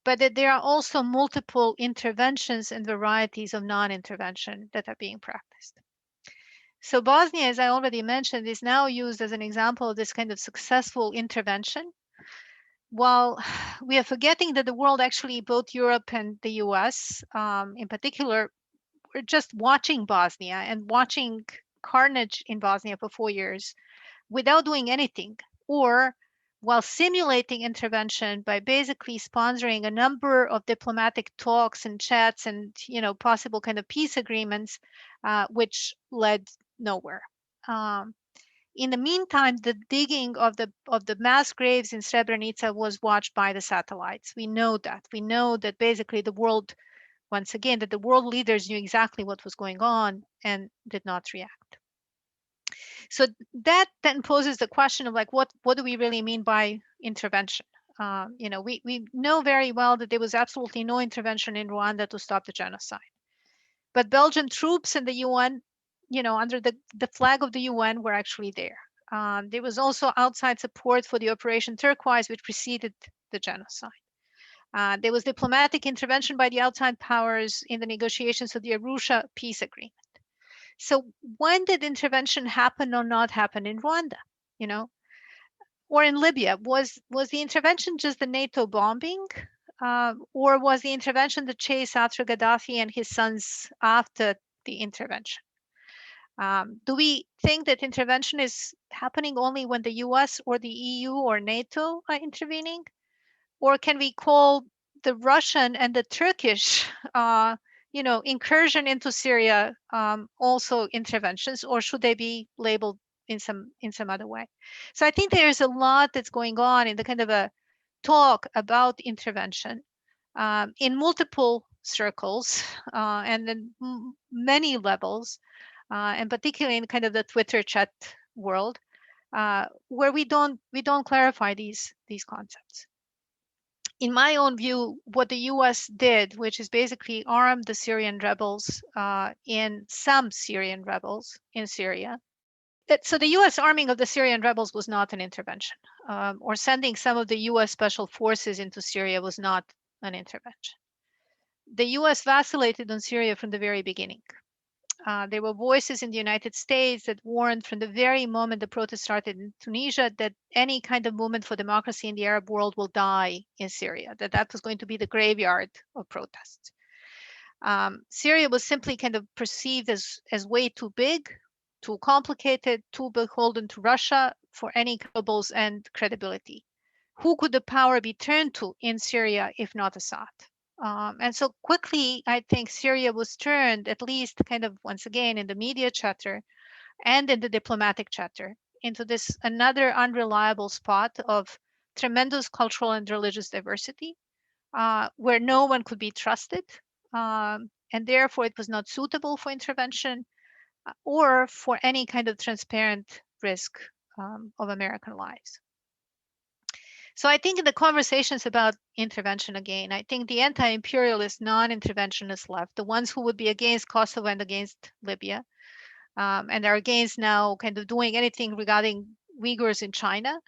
But that there are also multiple interventions and varieties of non-intervention that are being practiced. So Bosnia, as I already mentioned, is now used as an example of this kind of successful intervention. While we are forgetting that the world actually, both Europe and the US in particular, were just watching Bosnia and watching carnage in Bosnia for 4 years without doing anything, or while simulating intervention by basically sponsoring a number of diplomatic talks and chats and possible kind of peace agreements, which led nowhere. In the meantime, the digging of the mass graves in Srebrenica was watched by the satellites. We know that. We know that basically the world, once again, that the world leaders knew exactly what was going on and did not react. So that then poses the question of like, what do we really mean by intervention? We know very well that there was absolutely no intervention in Rwanda to stop the genocide. But Belgian troops and the UN, under the flag of the UN, were actually there. There was also outside support for the Operation Turquoise, which preceded the genocide. There was diplomatic intervention by the outside powers in the negotiations of the Arusha peace agreement. So when did intervention happen or not happen in Rwanda? Or in Libya? Was the intervention just the NATO bombing? Or was the intervention the chase after Gaddafi and his sons after the intervention? Do we think that intervention is happening only when the US or the EU or NATO are intervening? Or can we call the Russian and the Turkish, incursion into Syria also interventions, or should they be labeled in some other way? So I think there's a lot that's going on in the kind of a talk about intervention in multiple circles and then many levels, and particularly in kind of the Twitter chat world, where we don't clarify these concepts. In my own view, what the U.S. did, which is basically arm the Syrian rebels some Syrian rebels in Syria. So the U.S. arming of the Syrian rebels was not an intervention, or sending some of the U.S. special forces into Syria was not an intervention. The U.S. vacillated on Syria from the very beginning. There were voices in the United States that warned from the very moment the protests started in Tunisia that any kind of movement for democracy in the Arab world will die in Syria, that was going to be the graveyard of protests. Syria was simply kind of perceived as way too big, too complicated, too beholden to Russia for any troubles and credibility. Who could the power be turned to in Syria if not Assad? And so quickly, I think Syria was turned, at least kind of once again in the media chatter and in the diplomatic chatter, into this another unreliable spot of tremendous cultural and religious diversity, where no one could be trusted. And therefore, it was not suitable for intervention or for any kind of transparent risk of American lives. So I think in the conversations about intervention again, I think the anti-imperialist, non-interventionist left, the ones who would be against Kosovo and against Libya, and are against now kind of doing anything regarding Uyghurs in China,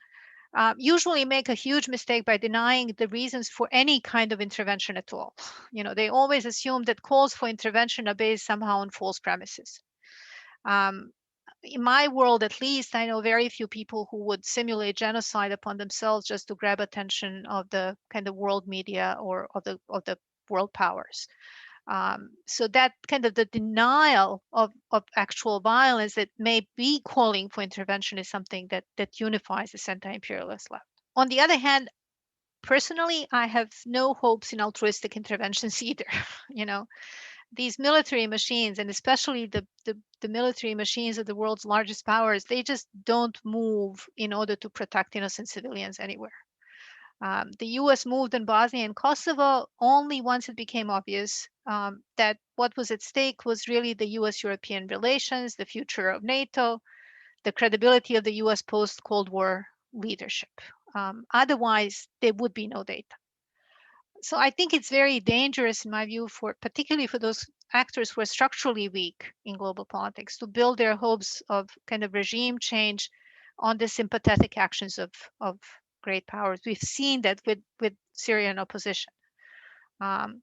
usually make a huge mistake by denying the reasons for any kind of intervention at all. They always assume that calls for intervention are based somehow on false premises. In my world, at least, I know very few people who would simulate genocide upon themselves just to grab attention of the kind of world media or of the world powers. So that kind of the denial of actual violence that may be calling for intervention is something that unifies the anti-imperialist left. On the other hand, personally, I have no hopes in altruistic interventions either. These military machines, and especially the military machines of the world's largest powers, they just don't move in order to protect innocent civilians anywhere. The US moved in Bosnia and Kosovo only once it became obvious that what was at stake was really the US-European relations, the future of NATO, the credibility of the US post-Cold War leadership. Otherwise, there would be no data. So I think it's very dangerous, in my view, particularly for those actors who are structurally weak in global politics, to build their hopes of kind of regime change on the sympathetic actions of great powers. We've seen that with Syrian opposition. And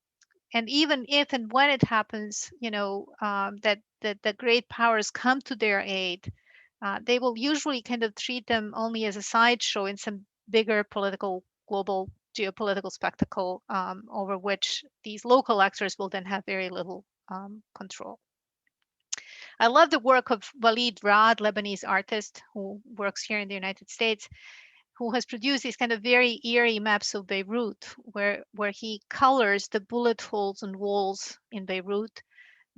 even if and when it happens, that the great powers come to their aid, they will usually kind of treat them only as a sideshow in some bigger political global geopolitical spectacle over which these local actors will then have very little control. I love the work of Walid Raad, Lebanese artist who works here in the United States, who has produced these kind of very eerie maps of Beirut, where he colors the bullet holes and walls in Beirut,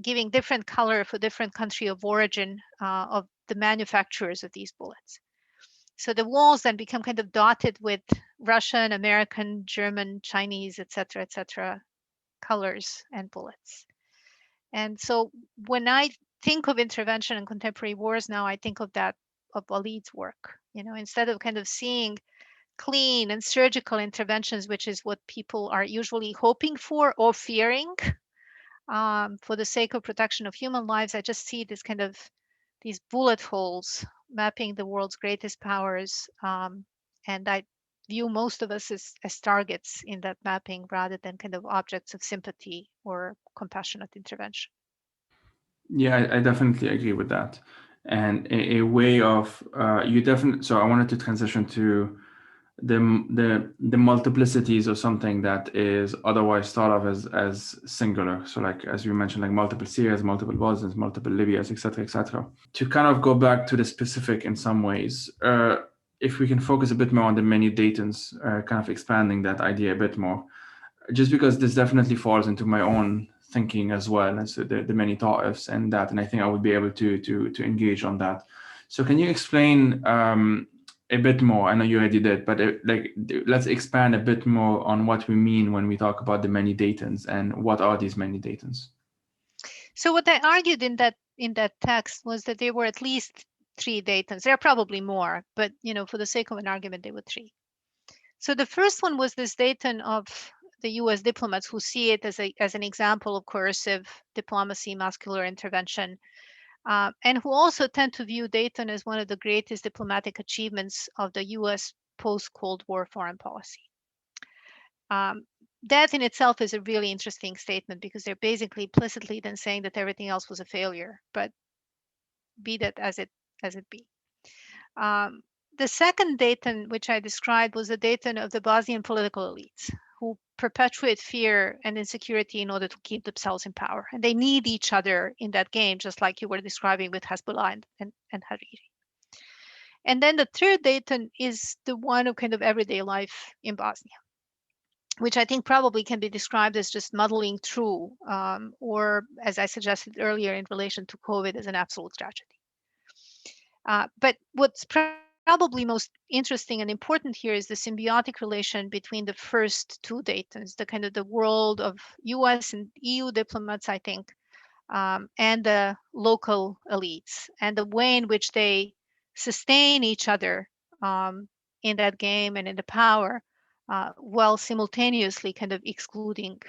giving different color for different country of origin of the manufacturers of these bullets. So the walls then become kind of dotted with Russian, American, German, Chinese, et cetera, colors and bullets. And so when I think of intervention in contemporary wars now, I think of that, of Walid's work, instead of kind of seeing clean and surgical interventions, which is what people are usually hoping for or fearing for the sake of protection of human lives. I just see this kind of these bullet holes mapping the world's greatest powers. And I view most of us as targets in that mapping rather than kind of objects of sympathy or compassionate intervention. Yeah, I definitely agree with that. And a way of you definitely. So I wanted to transition to the multiplicities of something that is otherwise thought of as singular. So like as you mentioned, like multiple Syrias, multiple Bosnians, multiple Libyas, etc., etc. To kind of go back to the specific in some ways, if we can focus a bit more on the many Daytons, kind of expanding that idea a bit more, just because this definitely falls into my own thinking as well as the many thought-ifs and that, and I think I would be able to engage on that. So can you explain a bit more? I know you already did, but let's expand a bit more on what we mean when we talk about the many Daytons and what are these many Daytons. So what I argued in that text was that there were at least 3 Daytons. There are probably more, but for the sake of an argument, there were 3. So the first one was this Dayton of the U.S. diplomats who see it as an example of coercive diplomacy, muscular intervention, and who also tend to view Dayton as one of the greatest diplomatic achievements of the U.S. post-Cold War foreign policy. That in itself is a really interesting statement because they're basically implicitly then saying that everything else was a failure, but be that as it be. The second Dayton, which I described, was the Dayton of the Bosnian political elites who perpetuate fear and insecurity in order to keep themselves in power. And they need each other in that game, just like you were describing with Hezbollah and Hariri. And then the third Dayton is the one of kind of everyday life in Bosnia, which I think probably can be described as just muddling through, or as I suggested earlier in relation to COVID, as an absolute tragedy. But what's probably most interesting and important here is the symbiotic relation between the first 2 Daytons, the kind of the world of US and EU diplomats, I think, and the local elites, and the way in which they sustain each other in that game and in the power, while simultaneously kind of excluding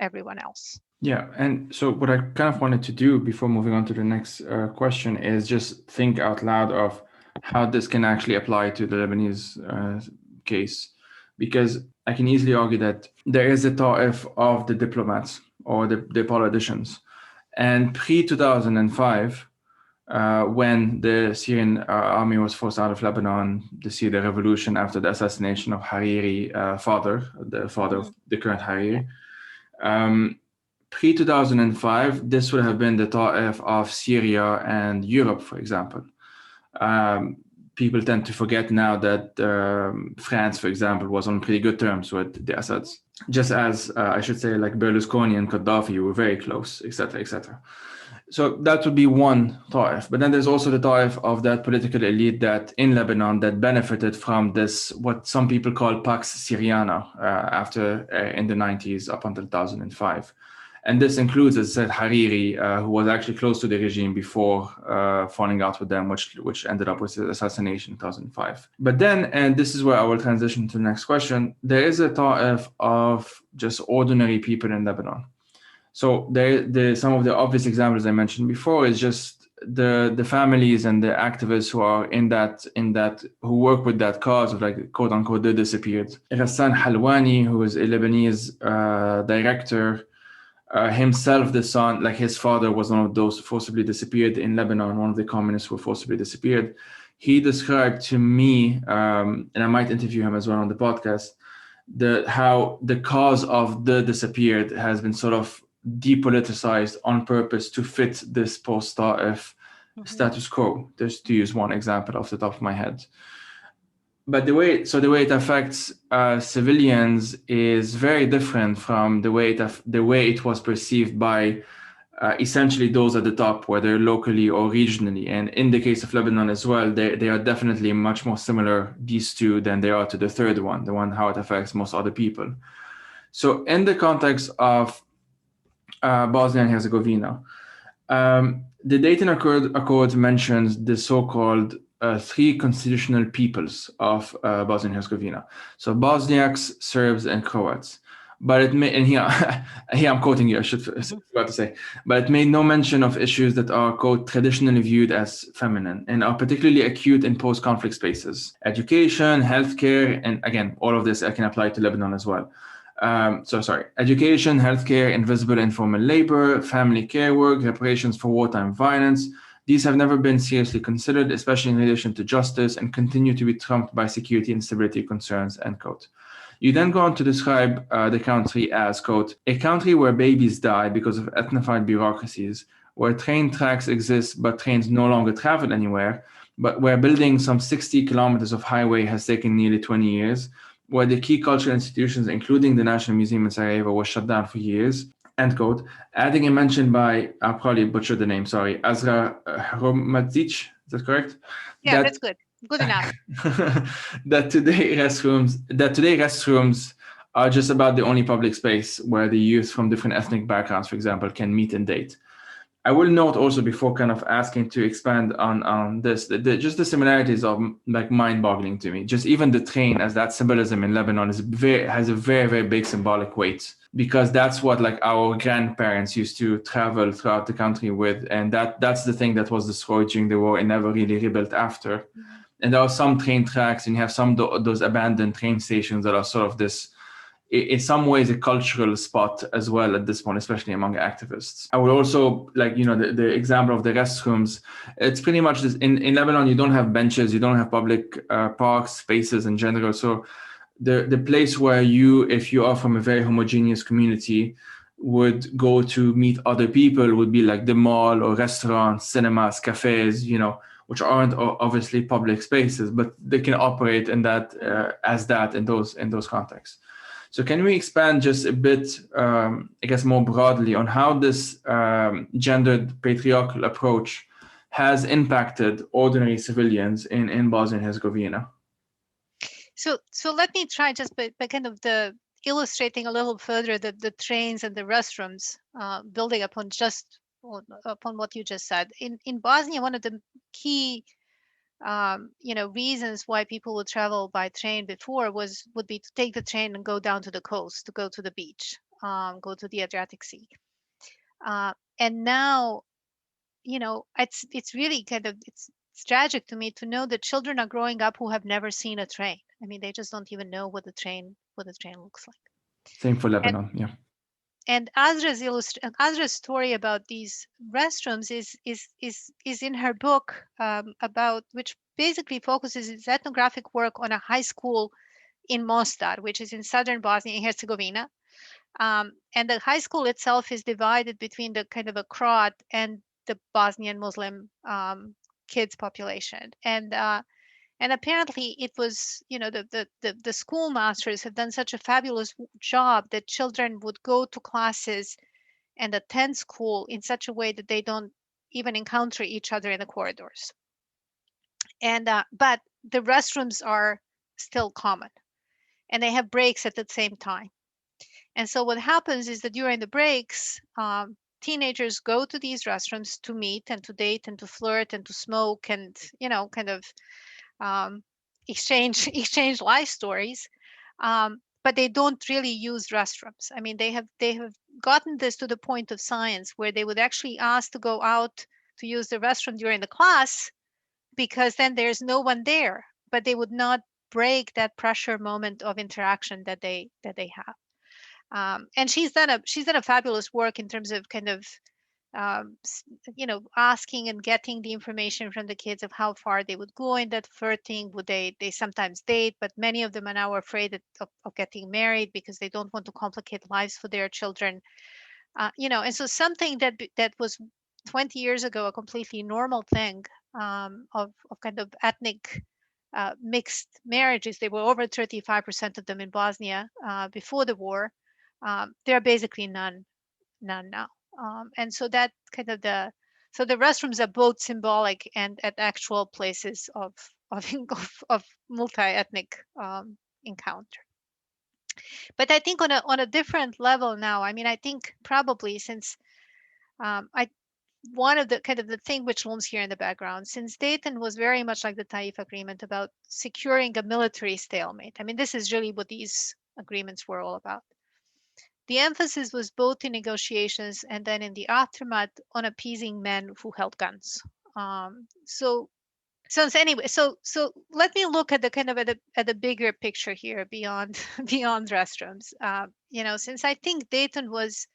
everyone else. Yeah, and so what I kind of wanted to do before moving on to the next question is just think out loud of how this can actually apply to the Lebanese case, because I can easily argue that there is a ta'if of the diplomats or the politicians. And pre-2005, when the Syrian army was forced out of Lebanon, the Syrian revolution after the assassination of Hariri, the father of the current Hariri, pre-2005, this would have been the ta'if of Syria and Europe, for example. People tend to forget now that France, for example, was on pretty good terms with the Assads. Just as, I should say, like Berlusconi and Gaddafi were very close, etc., etc. So that would be one ta'if. But then there's also the ta'if of that political elite that in Lebanon that benefited from this, what some people call Pax Syriana, after in the 90s up until 2005. And this includes, as I said, Hariri, who was actually close to the regime before falling out with them, which ended up with his assassination in 2005. But then, and this is where I will transition to the next question, there is a ta'if of just ordinary people in Lebanon. So some of the obvious examples I mentioned before is just the families and the activists who are in that who work with that cause of, like, quote unquote, the disappeared. Ghassan Halwani, who is a Lebanese director, himself, the son, like his father was one of those forcibly disappeared in Lebanon, one of the communists who were forcibly disappeared. He described to me, and I might interview him as well on the podcast, how the cause of the disappeared has been sort of depoliticized on purpose to fit this post-Ta'if status quo, just to use one example off the top of my head. But the way it affects civilians is very different from the way it was perceived by essentially those at the top, whether locally or regionally. And in the case of Lebanon as well, they are definitely much more similar, these two, than they are to the third one, the one how it affects most other people. So in the context of Bosnia and Herzegovina, the Dayton Accords mentions the so-called three constitutional peoples of Bosnia and Herzegovina. So Bosniaks, Serbs, and Croats. But it may, and here, here I'm quoting you, I should forgot to say, but it made no mention of issues that are, quote, traditionally viewed as feminine and are particularly acute in post-conflict spaces. Education, healthcare, and again, all of this I can apply to Lebanon as well. Education, healthcare, invisible informal labor, family care work, reparations for wartime violence. These have never been seriously considered, especially in relation to justice, and continue to be trumped by security and stability concerns, end quote. You then go on to describe the country as, quote, a country where babies die because of ethnified bureaucracies, where train tracks exist but trains no longer travel anywhere, but where building some 60 kilometers of highway has taken nearly 20 years, where the key cultural institutions, including the National Museum in Sarajevo, was shut down for years, end quote, adding a mention by, I'll probably butcher the name, sorry, Azra Hozić, is that correct? Yeah, that's good. Good enough. that today restrooms are just about the only public space where the youth from different ethnic backgrounds, for example, can meet and date. I will note also, before kind of asking to expand on this, just the similarities are like mind-boggling to me. Just even the train as that symbolism in Lebanon has a very, very big symbolic weight, because that's what like our grandparents used to travel throughout the country with, and that's the thing that was destroyed during the war and never really rebuilt after. Mm-hmm. And there are some train tracks, and you have some those abandoned train stations that are sort of this, in some ways, a cultural spot as well at this point, especially among activists. I would also like, the example of the restrooms. It's pretty much this, in Lebanon, you don't have benches, you don't have public parks, spaces in general. So the place where if you are from a very homogeneous community, would go to meet other people would be like the mall or restaurants, cinemas, cafes, which aren't obviously public spaces, but they can operate in that in those contexts. So can we expand just a bit, I guess more broadly, on how this gendered patriarchal approach has impacted ordinary civilians in Bosnia and Herzegovina? So let me try just by kind of illustrating a little further the trains and the restrooms, building upon what you just said. In Bosnia, one of the key reasons why people would travel by train before would be to take the train and go down to the coast, to go to the beach, go to the Adriatic Sea. And now, it's really kind of, it's tragic to me to know that children are growing up who have never seen a train. I mean, they just don't even know what the train looks like. Same for Lebanon, yeah. And Azra's story about these restrooms is in her book, about which basically focuses its ethnographic work on a high school in Mostar, which is in southern Bosnia and Herzegovina. And the high school itself is divided between the kind of a Croat and the Bosnian Muslim kids population. And apparently it was, the schoolmasters have done such a fabulous job that children would go to classes and attend school in such a way that they don't even encounter each other in the corridors. And but the restrooms are still common, and they have breaks at the same time. And so what happens is that during the breaks, teenagers go to these restrooms to meet and to date and to flirt and to smoke and, kind of exchange life stories, but they don't really use restrooms. I mean, they have gotten this to the point of science where they would actually ask to go out to use the restroom during the class, because then there's no one there, but they would not break that pressure moment of interaction that they have. And she's done a fabulous work in terms of kind of asking and getting the information from the kids of how far they would go in that flirting. Would they sometimes date, but many of them are now afraid of getting married because they don't want to complicate lives for their children. And so something that was 20 years ago a completely normal thing, of kind of ethnic mixed marriages. There were over 35% of them in Bosnia before the war. There are basically none now. And so that kind of the restrooms are both symbolic and at actual places of multi-ethnic encounter. But I think on a different level now. I mean, I think probably since one of the kind of the thing which looms here in the background, since Dayton was very much like the Taif Agreement about securing a military stalemate. I mean, this is really what these agreements were all about. The emphasis was both in negotiations and then in the aftermath on appeasing men who held guns. So anyway, so let me look at the kind of at the bigger picture here beyond beyond restrooms. Since I think Dayton was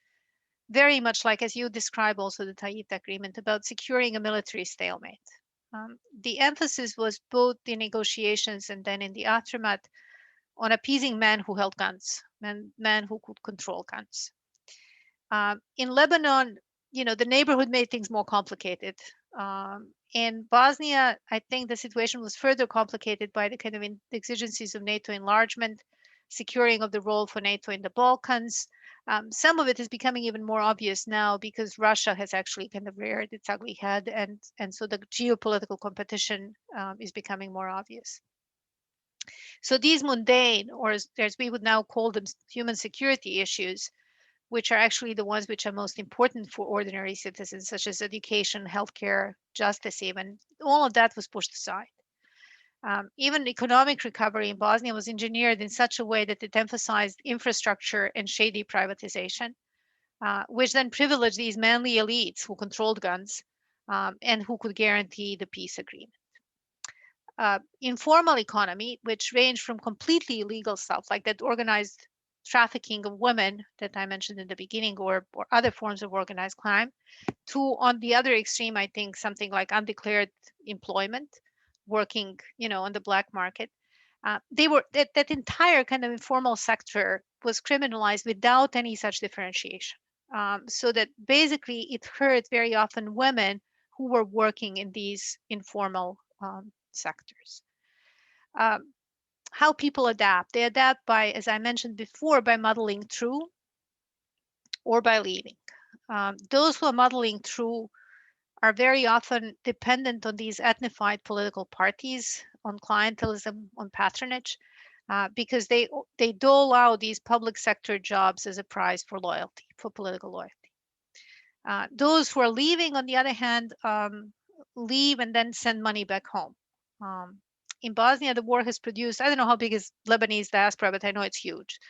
very much like, as you describe also the Taif Agreement, about securing a military stalemate. The emphasis was both in negotiations and then in the aftermath on appeasing men who held guns, men who could control guns. In Lebanon, the neighborhood made things more complicated. In Bosnia, I think the situation was further complicated by the kind of exigencies of NATO enlargement, securing of the role for NATO in the Balkans. Some of it is becoming even more obvious now because Russia has actually kind of reared its ugly head, and so the geopolitical competition is becoming more obvious. So these mundane, or as we would now call them, human security issues, which are actually the ones which are most important for ordinary citizens, such as education, healthcare, justice even, all of that was pushed aside. Even economic recovery in Bosnia was engineered in such a way that it emphasized infrastructure and shady privatization, which then privileged these manly elites who controlled guns and who could guarantee the peace agreement. Informal economy, which ranged from completely illegal stuff like that organized trafficking of women that I mentioned in the beginning, or other forms of organized crime, to, on the other extreme, I think something like undeclared employment, working, on the black market. That entire kind of informal sector was criminalized without any such differentiation. So that basically it hurt very often women who were working in these informal sectors. How people adapt. They adapt by, as I mentioned before, by muddling through or by leaving. Those who are muddling through are very often dependent on these ethnified political parties, on clientelism, on patronage, because they dole out these public sector jobs as a prize for loyalty, for political loyalty. Those who are leaving, on the other hand, leave and then send money back home. In Bosnia, the war has produced, I don't know how big is Lebanese diaspora, but I know it's huge.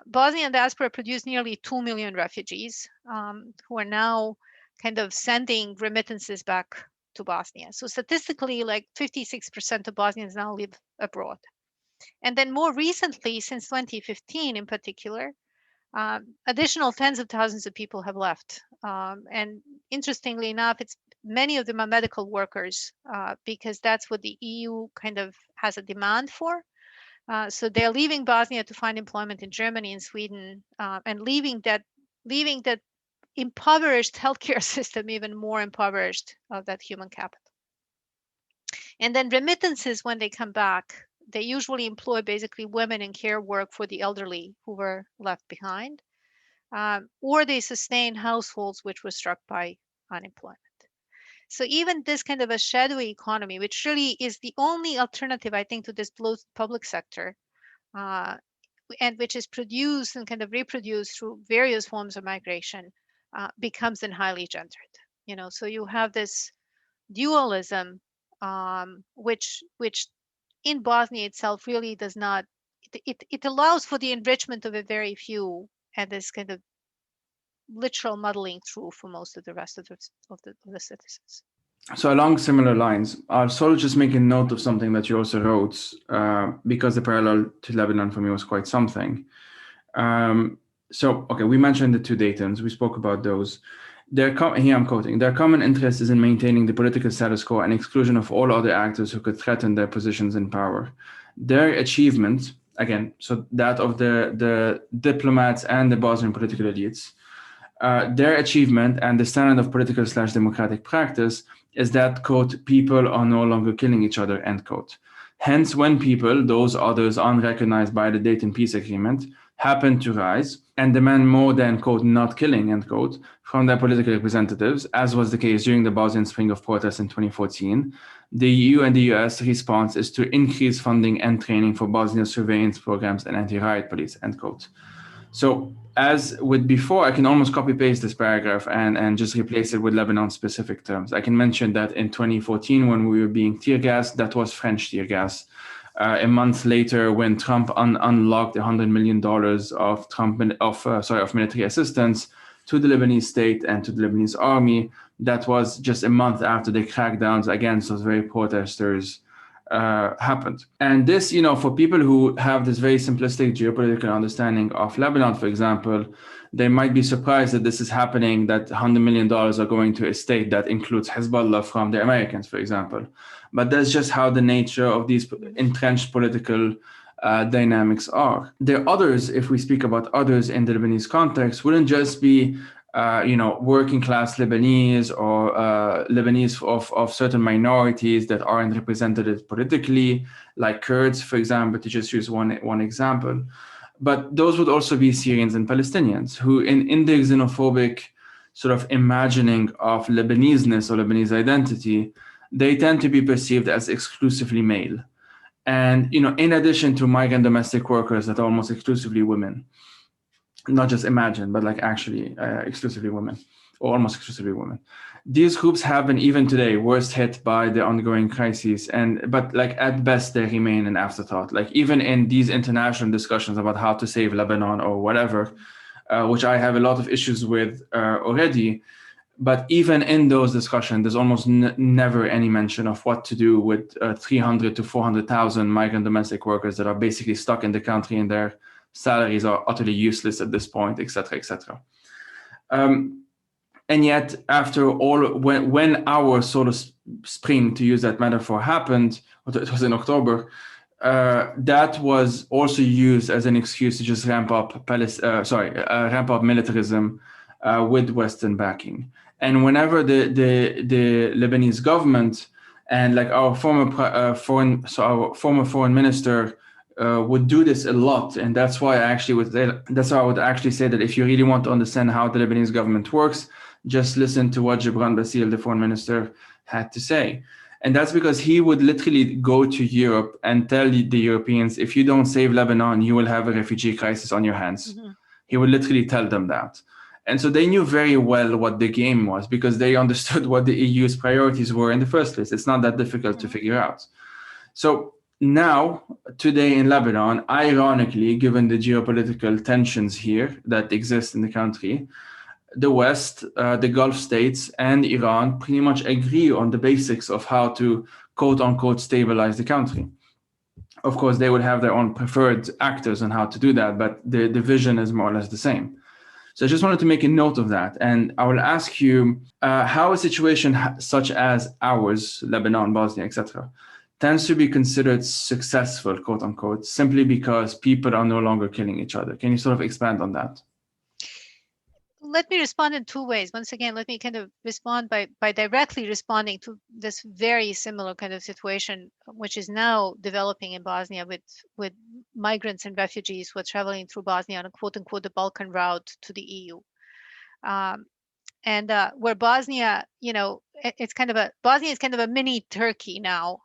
Bosnian diaspora produced nearly 2 million refugees who are now kind of sending remittances back to Bosnia. So statistically, like 56% of Bosnians now live abroad. And then more recently, since 2015 in particular, additional tens of thousands of people have left. And interestingly enough, many of them are medical workers because that's what the EU kind of has a demand for. So they're leaving Bosnia to find employment in Germany and Sweden, and leaving that impoverished healthcare system even more impoverished of that human capital. And then remittances, when they come back, they usually employ basically women in care work for the elderly who were left behind, or they sustain households which were struck by unemployment. So even this kind of a shadowy economy, which really is the only alternative, I think, to this public sector, and which is produced and kind of reproduced through various forms of migration, becomes then highly gendered. So you have this dualism, which in Bosnia itself really does not. It allows for the enrichment of a very few and this kind of literal muddling through for most of the rest of the citizens. So along similar lines, I'll sort of just make a note of something that you also wrote, because the parallel to Lebanon for me was quite something. So, okay, we mentioned the two Daytons. We spoke about those. Here I'm quoting, their common interest is in maintaining the political status quo and exclusion of all other actors who could threaten their positions in power. Their achievement, again, so that of the diplomats and the Bosnian political elites, their achievement and the standard of political/democratic practice is that, quote, people are no longer killing each other, end quote. Hence, when people, those others unrecognized by the Dayton Peace Agreement, happened to rise and demand more than, quote, not killing, end quote, from their political representatives, as was the case during the Bosnian spring of protests in 2014, the EU and the US response is to increase funding and training for Bosnia's surveillance programs and anti-riot police, end quote. So as with before, I can almost copy paste this paragraph and just replace it with Lebanon specific terms. I can mention that in 2014, when we were being tear gassed, that was French tear gas. A month later, when Trump unlocked $100 million of military assistance to the Lebanese state and to the Lebanese army, that was just a month after the crackdowns against those very protesters happened. And this, for people who have this very simplistic geopolitical understanding of Lebanon, for example, they might be surprised that this is happening, that $100 million are going to a state that includes Hezbollah from the Americans, for example. But that's just how the nature of these entrenched political dynamics are. The others, if we speak about others in the Lebanese context, wouldn't just be working class Lebanese or Lebanese of certain minorities that aren't represented politically, like Kurds, for example, to just use one example. But those would also be Syrians and Palestinians who in their xenophobic sort of imagining of Lebanese-ness or Lebanese identity, they tend to be perceived as exclusively male. And, in addition to migrant domestic workers that are almost exclusively women, not just imagine, but like actually exclusively women or almost exclusively women. These groups have been even today worst hit by the ongoing crises, but like at best they remain an afterthought. Like even in these international discussions about how to save Lebanon or whatever, which I have a lot of issues with already, but even in those discussions, there's almost never any mention of what to do with 300 to 400,000 migrant domestic workers that are basically stuck in the country and their salaries are utterly useless at this point, et cetera, et cetera. And yet, after all, when our sort of spring, to use that metaphor, happened, it was in October, that was also used as an excuse to just ramp up militarism with Western backing. And whenever the Lebanese government and like our former foreign minister would do this a lot, and that's why I would actually say that if you really want to understand how the Lebanese government works, just listen to what Gibran Bassil, the foreign minister, had to say. And that's because he would literally go to Europe and tell the Europeans, if you don't save Lebanon, you will have a refugee crisis on your hands. Mm-hmm. He would literally tell them that. And so they knew very well what the game was because they understood what the EU's priorities were in the first place. It's not that difficult to figure out. So now, today in Lebanon, ironically, given the geopolitical tensions here that exist in the country, the West, the Gulf states, and Iran pretty much agree on the basics of how to, quote unquote, stabilize the country. Of course, they would have their own preferred actors on how to do that, but the vision is more or less the same. So I just wanted to make a note of that. And I will ask you how a situation such as ours, Lebanon, Bosnia, etc., tends to be considered successful, quote unquote, simply because people are no longer killing each other. Can you sort of expand on that? Let me respond in two ways. Once again, let me kind of respond by directly responding to this very similar kind of situation, which is now developing in Bosnia with migrants and refugees who are traveling through Bosnia on a quote unquote the Balkan route to the EU. And where Bosnia, Bosnia is kind of a mini Turkey now,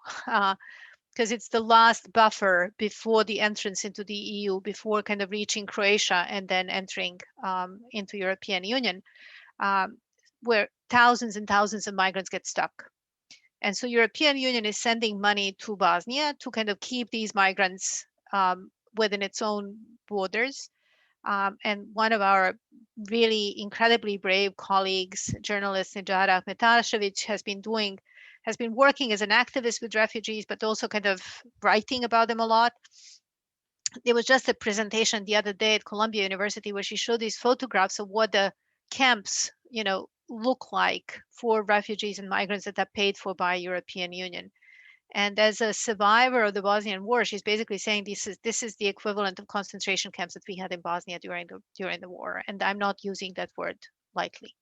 because it's the last buffer before the entrance into the EU, before kind of reaching Croatia and then entering into European Union, where thousands and thousands of migrants get stuck. And so European Union is sending money to Bosnia to kind of keep these migrants within its own borders. And one of our really incredibly brave colleagues, journalist Nijara Ahmetašević, has been working as an activist with refugees, but also kind of writing about them a lot. There was just a presentation the other day at Columbia University where she showed these photographs of what the camps, look like for refugees and migrants that are paid for by European Union. And as a survivor of the Bosnian War, she's basically saying this is the equivalent of concentration camps that we had in Bosnia during the war. And I'm not using that word lightly.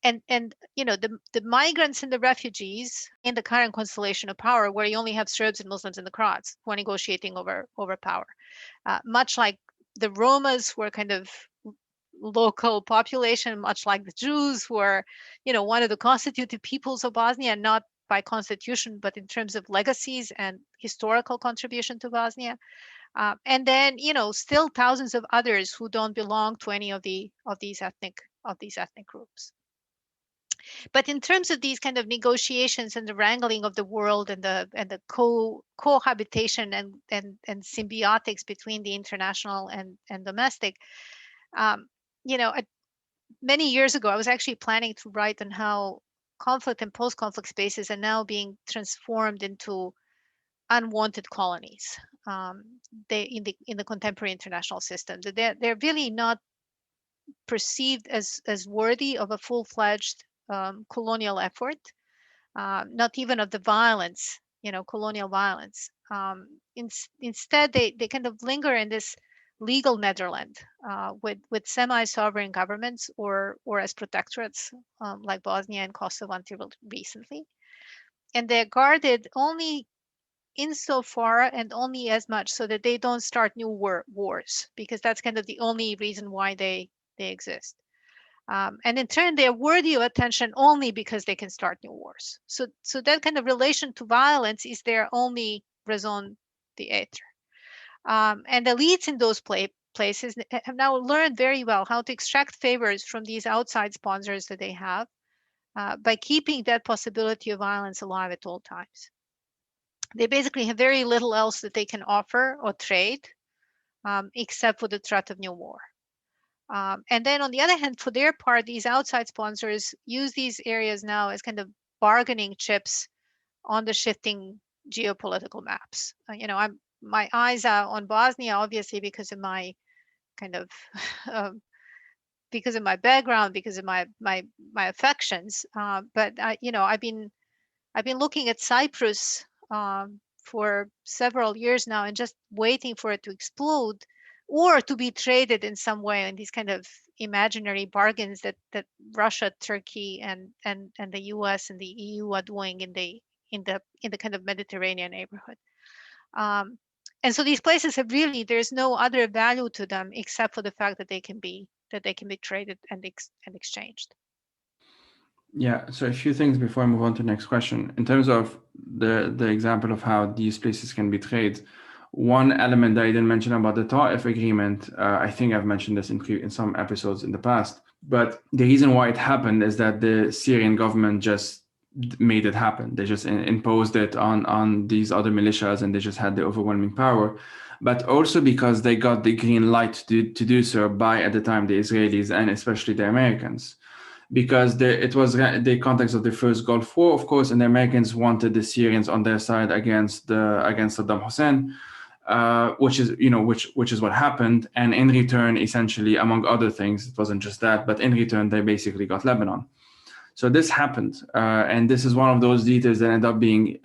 And the migrants and the refugees in the current constellation of power, where you only have Serbs and Muslims and the Croats who are negotiating over power, much like The Romas were kind of local population, much like the Jews, who are, one of the constitutive peoples of Bosnia, not by constitution, but in terms of legacies and historical contribution to Bosnia. And then, still thousands of others who don't belong to any of these ethnic groups. But in terms of these kind of negotiations and the wrangling of the world and the cohabitation and symbiotics between the international and domestic, many years ago, I was actually planning to write on how conflict and post-conflict spaces are now being transformed into unwanted colonies. They in the contemporary international system. They're really not perceived as worthy of a full-fledged colonial effort, not even of the violence, colonial violence. Instead, they kind of linger in this legal Netherland with semi-sovereign governments or as protectorates like Bosnia and Kosovo until recently. And they're guarded only insofar and only as much so that they don't start new wars, because that's kind of the only reason why they exist. And in turn, they're worthy of attention only because they can start new wars. So that kind of relation to violence is their only raison d'etre. And elites in those places have now learned very well how to extract favors from these outside sponsors that they have by keeping that possibility of violence alive at all times. They basically have very little else that they can offer or trade except for the threat of new war. And then on the other hand, for their part, these outside sponsors use these areas now as kind of bargaining chips on the shifting geopolitical maps. My eyes are on Bosnia, obviously, because of my kind of because of my background, because of my affections. But I've been looking at Cyprus for several years now and just waiting for it to explode or to be traded in some way in these kind of imaginary bargains that Russia, Turkey, and the US and the EU are doing in the kind of Mediterranean neighborhood. And so these places have really, there's no other value to them except for the fact that they can be traded and exchanged. Yeah, so a few things before I move on to the next question. In terms of the example of how these places can be traded, one element that I didn't mention about the Ta'if agreement, I think I've mentioned this in some episodes in the past, but the reason why it happened is that the Syrian government just made it happen. They just imposed it on these other militias, and they just had the overwhelming power. But also because they got the green light to do so by, at the time, the Israelis and especially the Americans. Because it was the context of the first Gulf War, of course, and the Americans wanted the Syrians on their side against Saddam Hussein, which is what happened. And in return, essentially, among other things, it wasn't just that, but in return, they basically got Lebanon. So this happened, and this is one of those details that ended up being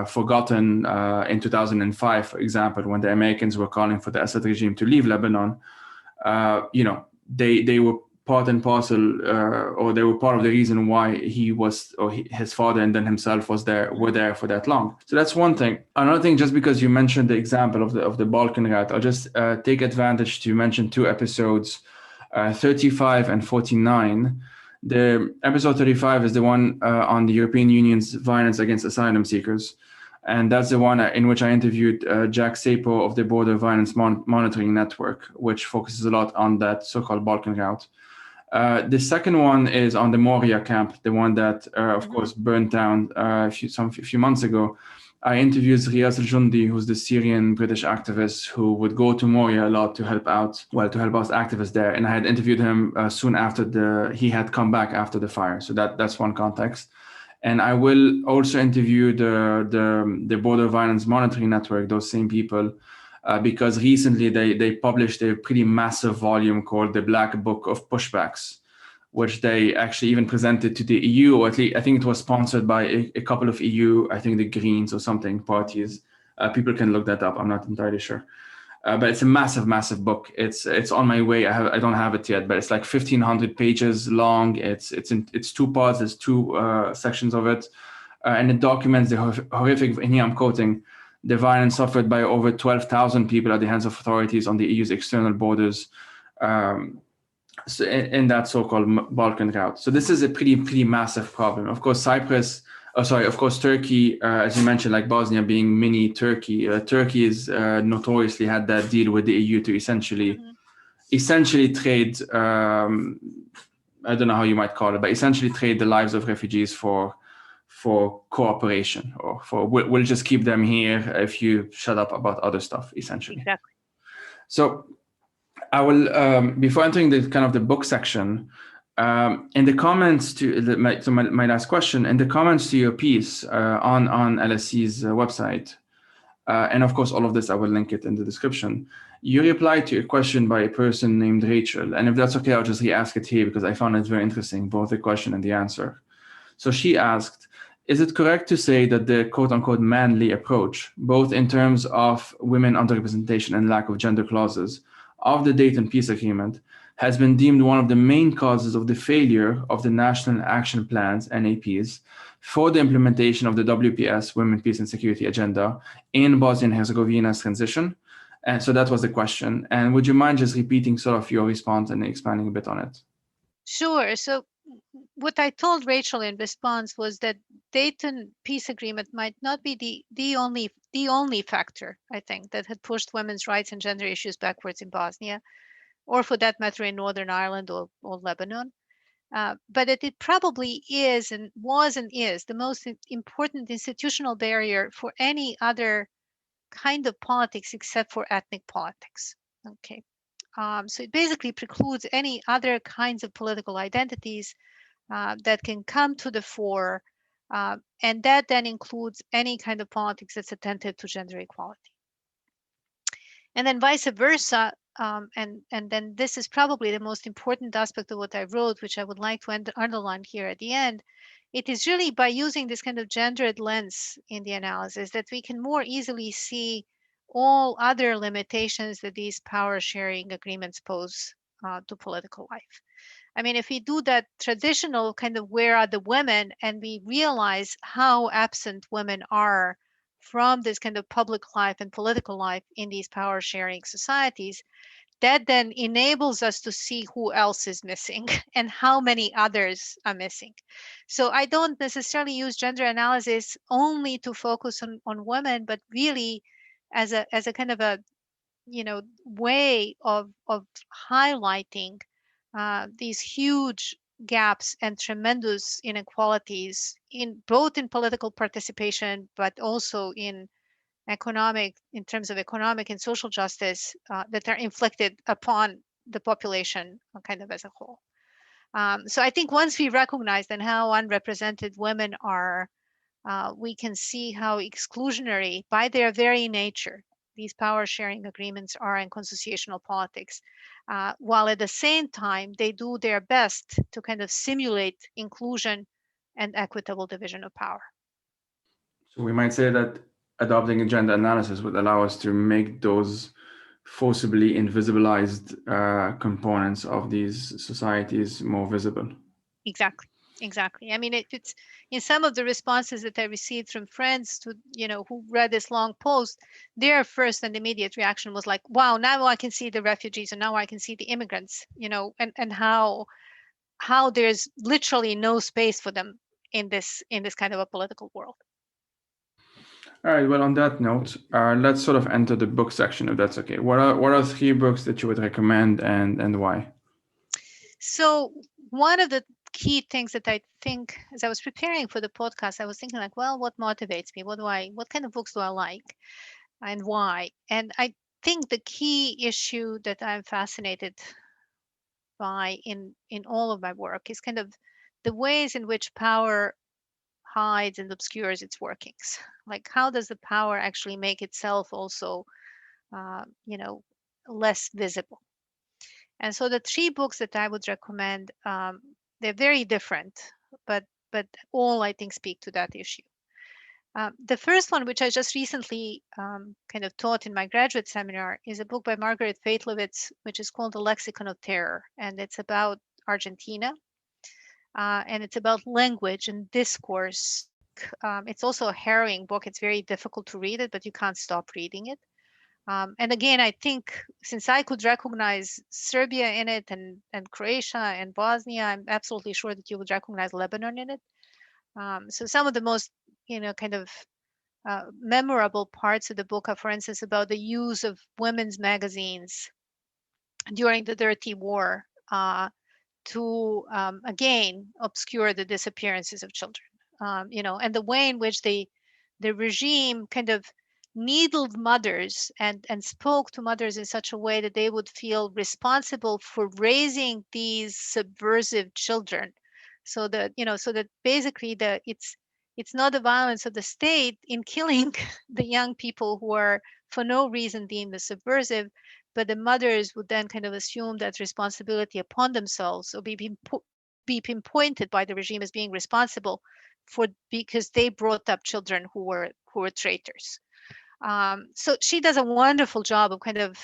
forgotten in 2005, for example, when the Americans were calling for the Assad regime to leave Lebanon. They were part and parcel, or they were part of the reason why his father and then himself were there for that long. So that's one thing. Another thing, just because you mentioned the example of the Balkan route, I'll just take advantage to mention two episodes, 35 and 49. The episode 35 is the one on the European Union's violence against asylum seekers. And that's the one in which I interviewed Jack Sapo of the Border Violence Monitoring Network, which focuses a lot on that so-called Balkan route. The second one is on the Moria camp, the one that, of course, burned down a few months ago. I interviewed Riyaz al-Jundi, who's the Syrian British activist who would go to Moria a lot to help out activists there. And I had interviewed him soon after he had come back after the fire. So that's one context. And I will also interview the Border Violence Monitoring Network, those same people, because recently they published a pretty massive volume called The Black Book of Pushbacks, which they actually even presented to the EU, or at least I think it was sponsored by a couple of EU, I think the Greens or something parties. People can look that up. I'm not entirely sure. But it's a massive, massive book. It's on my way. I don't have it yet, but it's like 1,500 pages long. It's two parts. There's two sections of it, and it documents the horrific. And here I'm quoting the violence suffered by over 12,000 people at the hands of authorities on the EU's external borders, so in that so-called Balkan route. So this is a pretty massive problem. Of course, Turkey, as you mentioned, like Bosnia being mini Turkey. Turkey is notoriously had that deal with the EU to essentially trade. I don't know how you might call it, but essentially trade the lives of refugees for cooperation, or for we'll just keep them here if you shut up about other stuff, essentially. Exactly. So I will, before entering the kind of the book section, in the comments to my last question, in the comments to your piece on LSE's website, and of course all of this I will link it in the description, you replied to a question by a person named Rachel, and if that's okay, I'll just re-ask it here because I found it very interesting, both the question and the answer. So she asked, is it correct to say that the quote-unquote manly approach, both in terms of women underrepresentation and lack of gender clauses, of the Dayton Peace Agreement has been deemed one of the main causes of the failure of the National Action Plans, NAPs, for the implementation of the WPS, Women, Peace and Security Agenda, in Bosnia and Herzegovina's transition? And so that was the question. And would you mind just repeating sort of your response and expanding a bit on it? Sure. So what I told Rachel in response was that Dayton Peace Agreement might not be the only factor, I think, that had pushed women's rights and gender issues backwards in Bosnia, or for that matter in Northern Ireland or Lebanon. But it probably is and was and is the most important institutional barrier for any other kind of politics except for ethnic politics. Okay. So it basically precludes any other kinds of political identities that can come to the fore, and that then includes any kind of politics that's attentive to gender equality. And then vice versa, and then this is probably the most important aspect of what I wrote, which I would like to underline here at the end. It is really by using this kind of gendered lens in the analysis that we can more easily see all other limitations that these power sharing agreements pose to political life. I mean, if we do that traditional kind of where are the women, and we realize how absent women are from this kind of public life and political life in these power sharing societies, that then enables us to see who else is missing and how many others are missing. So I don't necessarily use gender analysis only to focus on women, but really as a kind of a way of highlighting these huge gaps and tremendous inequalities in both in political participation, but also in terms of economic and social justice that are inflicted upon the population kind of as a whole. So I think once we recognize then how unrepresented women are, we can see how exclusionary by their very nature these power sharing agreements are in consociational politics, while at the same time they do their best to kind of simulate inclusion and equitable division of power. So we might say that adopting a gender analysis would allow us to make those forcibly invisibilized components of these societies more visible. Exactly. I mean, it's in some of the responses that I received from friends to, who read this long post, their first and immediate reaction was like, wow, now I can see the refugees and now I can see the immigrants, and how there's literally no space for them in this kind of a political world. All right. Well, on that note, let's sort of enter the book section, if that's okay. What are 3 books that you would recommend, and why? So one of the key things that I think, as I was preparing for the podcast, I was thinking like, well, what motivates me? What kind of books do I like, and why? And I think the key issue that I'm fascinated by in all of my work is kind of the ways in which power hides and obscures its workings. Like, how does the power actually make itself also, less visible? And so the 3 books that I would recommend, they're very different, but all I think speak to that issue. The first one, which I just recently kind of taught in my graduate seminar, is a book by Margaret Feitlowitz, which is called The Lexicon of Terror, and it's about Argentina, and it's about language and discourse it's also a harrowing book. It's very difficult to read it, but you can't stop reading it. And again, I think since I could recognize Serbia in it and Croatia and Bosnia, I'm absolutely sure that you would recognize Lebanon in it. So some of the most, kind of memorable parts of the book are, for instance, about the use of women's magazines during the Dirty War to, again, obscure the disappearances of children. And the way in which the regime kind of needled mothers and spoke to mothers in such a way that they would feel responsible for raising these subversive children, so that basically it's not the violence of the state in killing the young people who are for no reason deemed as subversive, but the mothers would then kind of assume that responsibility upon themselves, or be pinpointed by the regime as being responsible because they brought up children who were traitors. So she does a wonderful job of kind of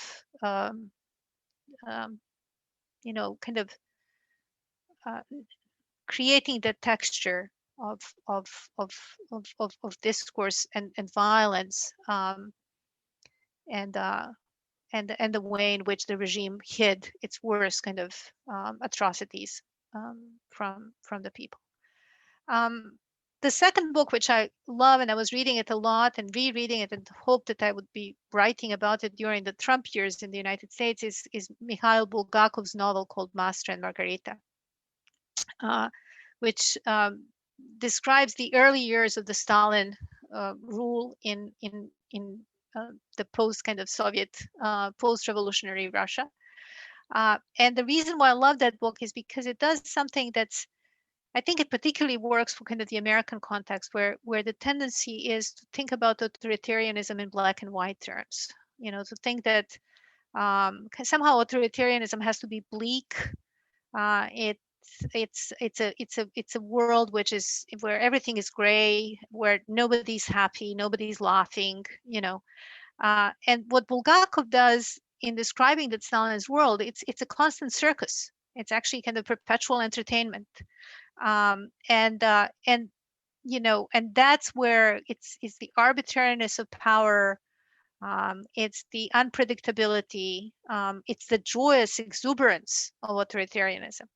creating the texture of discourse and violence, and the way in which the regime hid its worst kind of atrocities from the people. The second book, which I love, and I was reading it a lot and rereading it and hoped that I would be writing about it during the Trump years in the United States, is Mikhail Bulgakov's novel called Master and Margarita, which describes the early years of the Stalin rule in the post kind of Soviet post-revolutionary Russia. And the reason why I love that book is because it does something that's, I think it particularly works for kind of the American context, where the tendency is to think about authoritarianism in black and white terms. To think that somehow authoritarianism has to be bleak. It's a world where everything is gray, where nobody's happy, nobody's laughing. And what Bulgakov does in describing that Stalinist world, it's a constant circus. It's actually kind of perpetual entertainment. And that's where it's the arbitrariness of power, it's the unpredictability, it's the joyous exuberance of authoritarianism,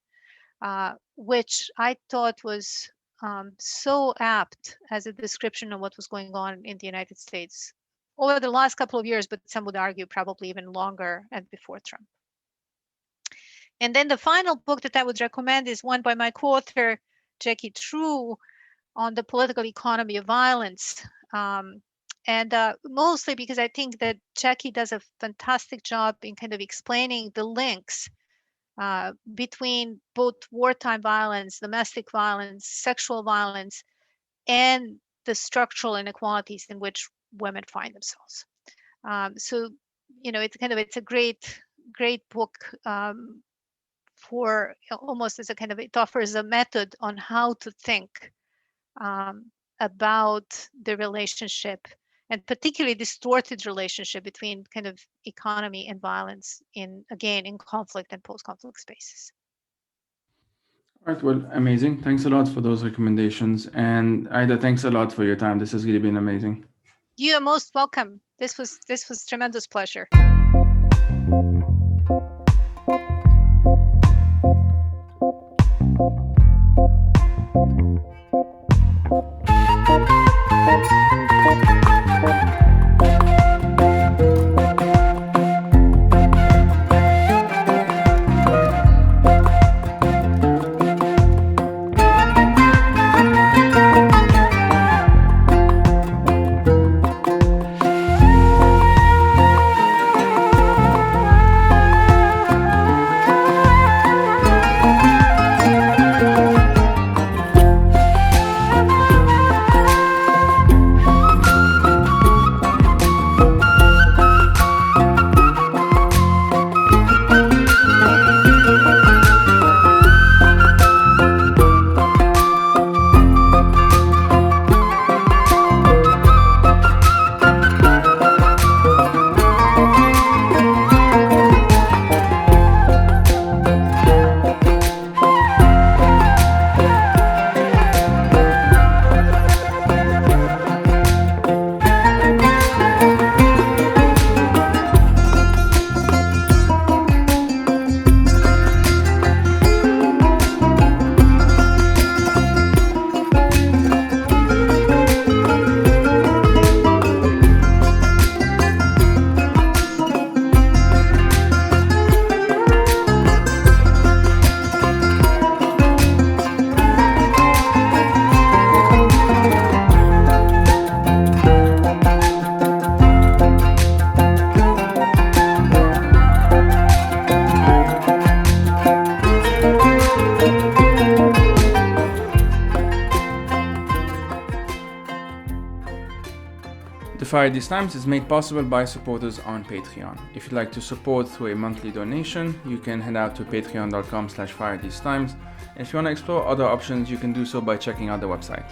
which I thought was so apt as a description of what was going on in the United States over the last couple of years, but some would argue probably even longer and before Trump. And then the final book that I would recommend is one by my co-author, Jackie True, on the political economy of violence. And mostly because I think that Jackie does a fantastic job in kind of explaining the links between both wartime violence, domestic violence, sexual violence, and the structural inequalities in which women find themselves. So, it's a great book for almost as a kind of, it offers a method on how to think about the relationship, and particularly distorted relationship between kind of economy and violence in conflict and post-conflict spaces. All right, well, amazing. Thanks a lot for those recommendations. And Aida, thanks a lot for your time. This has really been amazing. You are most welcome. This was tremendous pleasure. The Fire These Times is made possible by supporters on Patreon. If you'd like to support through a monthly donation, you can head out to patreon.com/firethesetimes. If you want to explore other options, you can do so by checking out the website.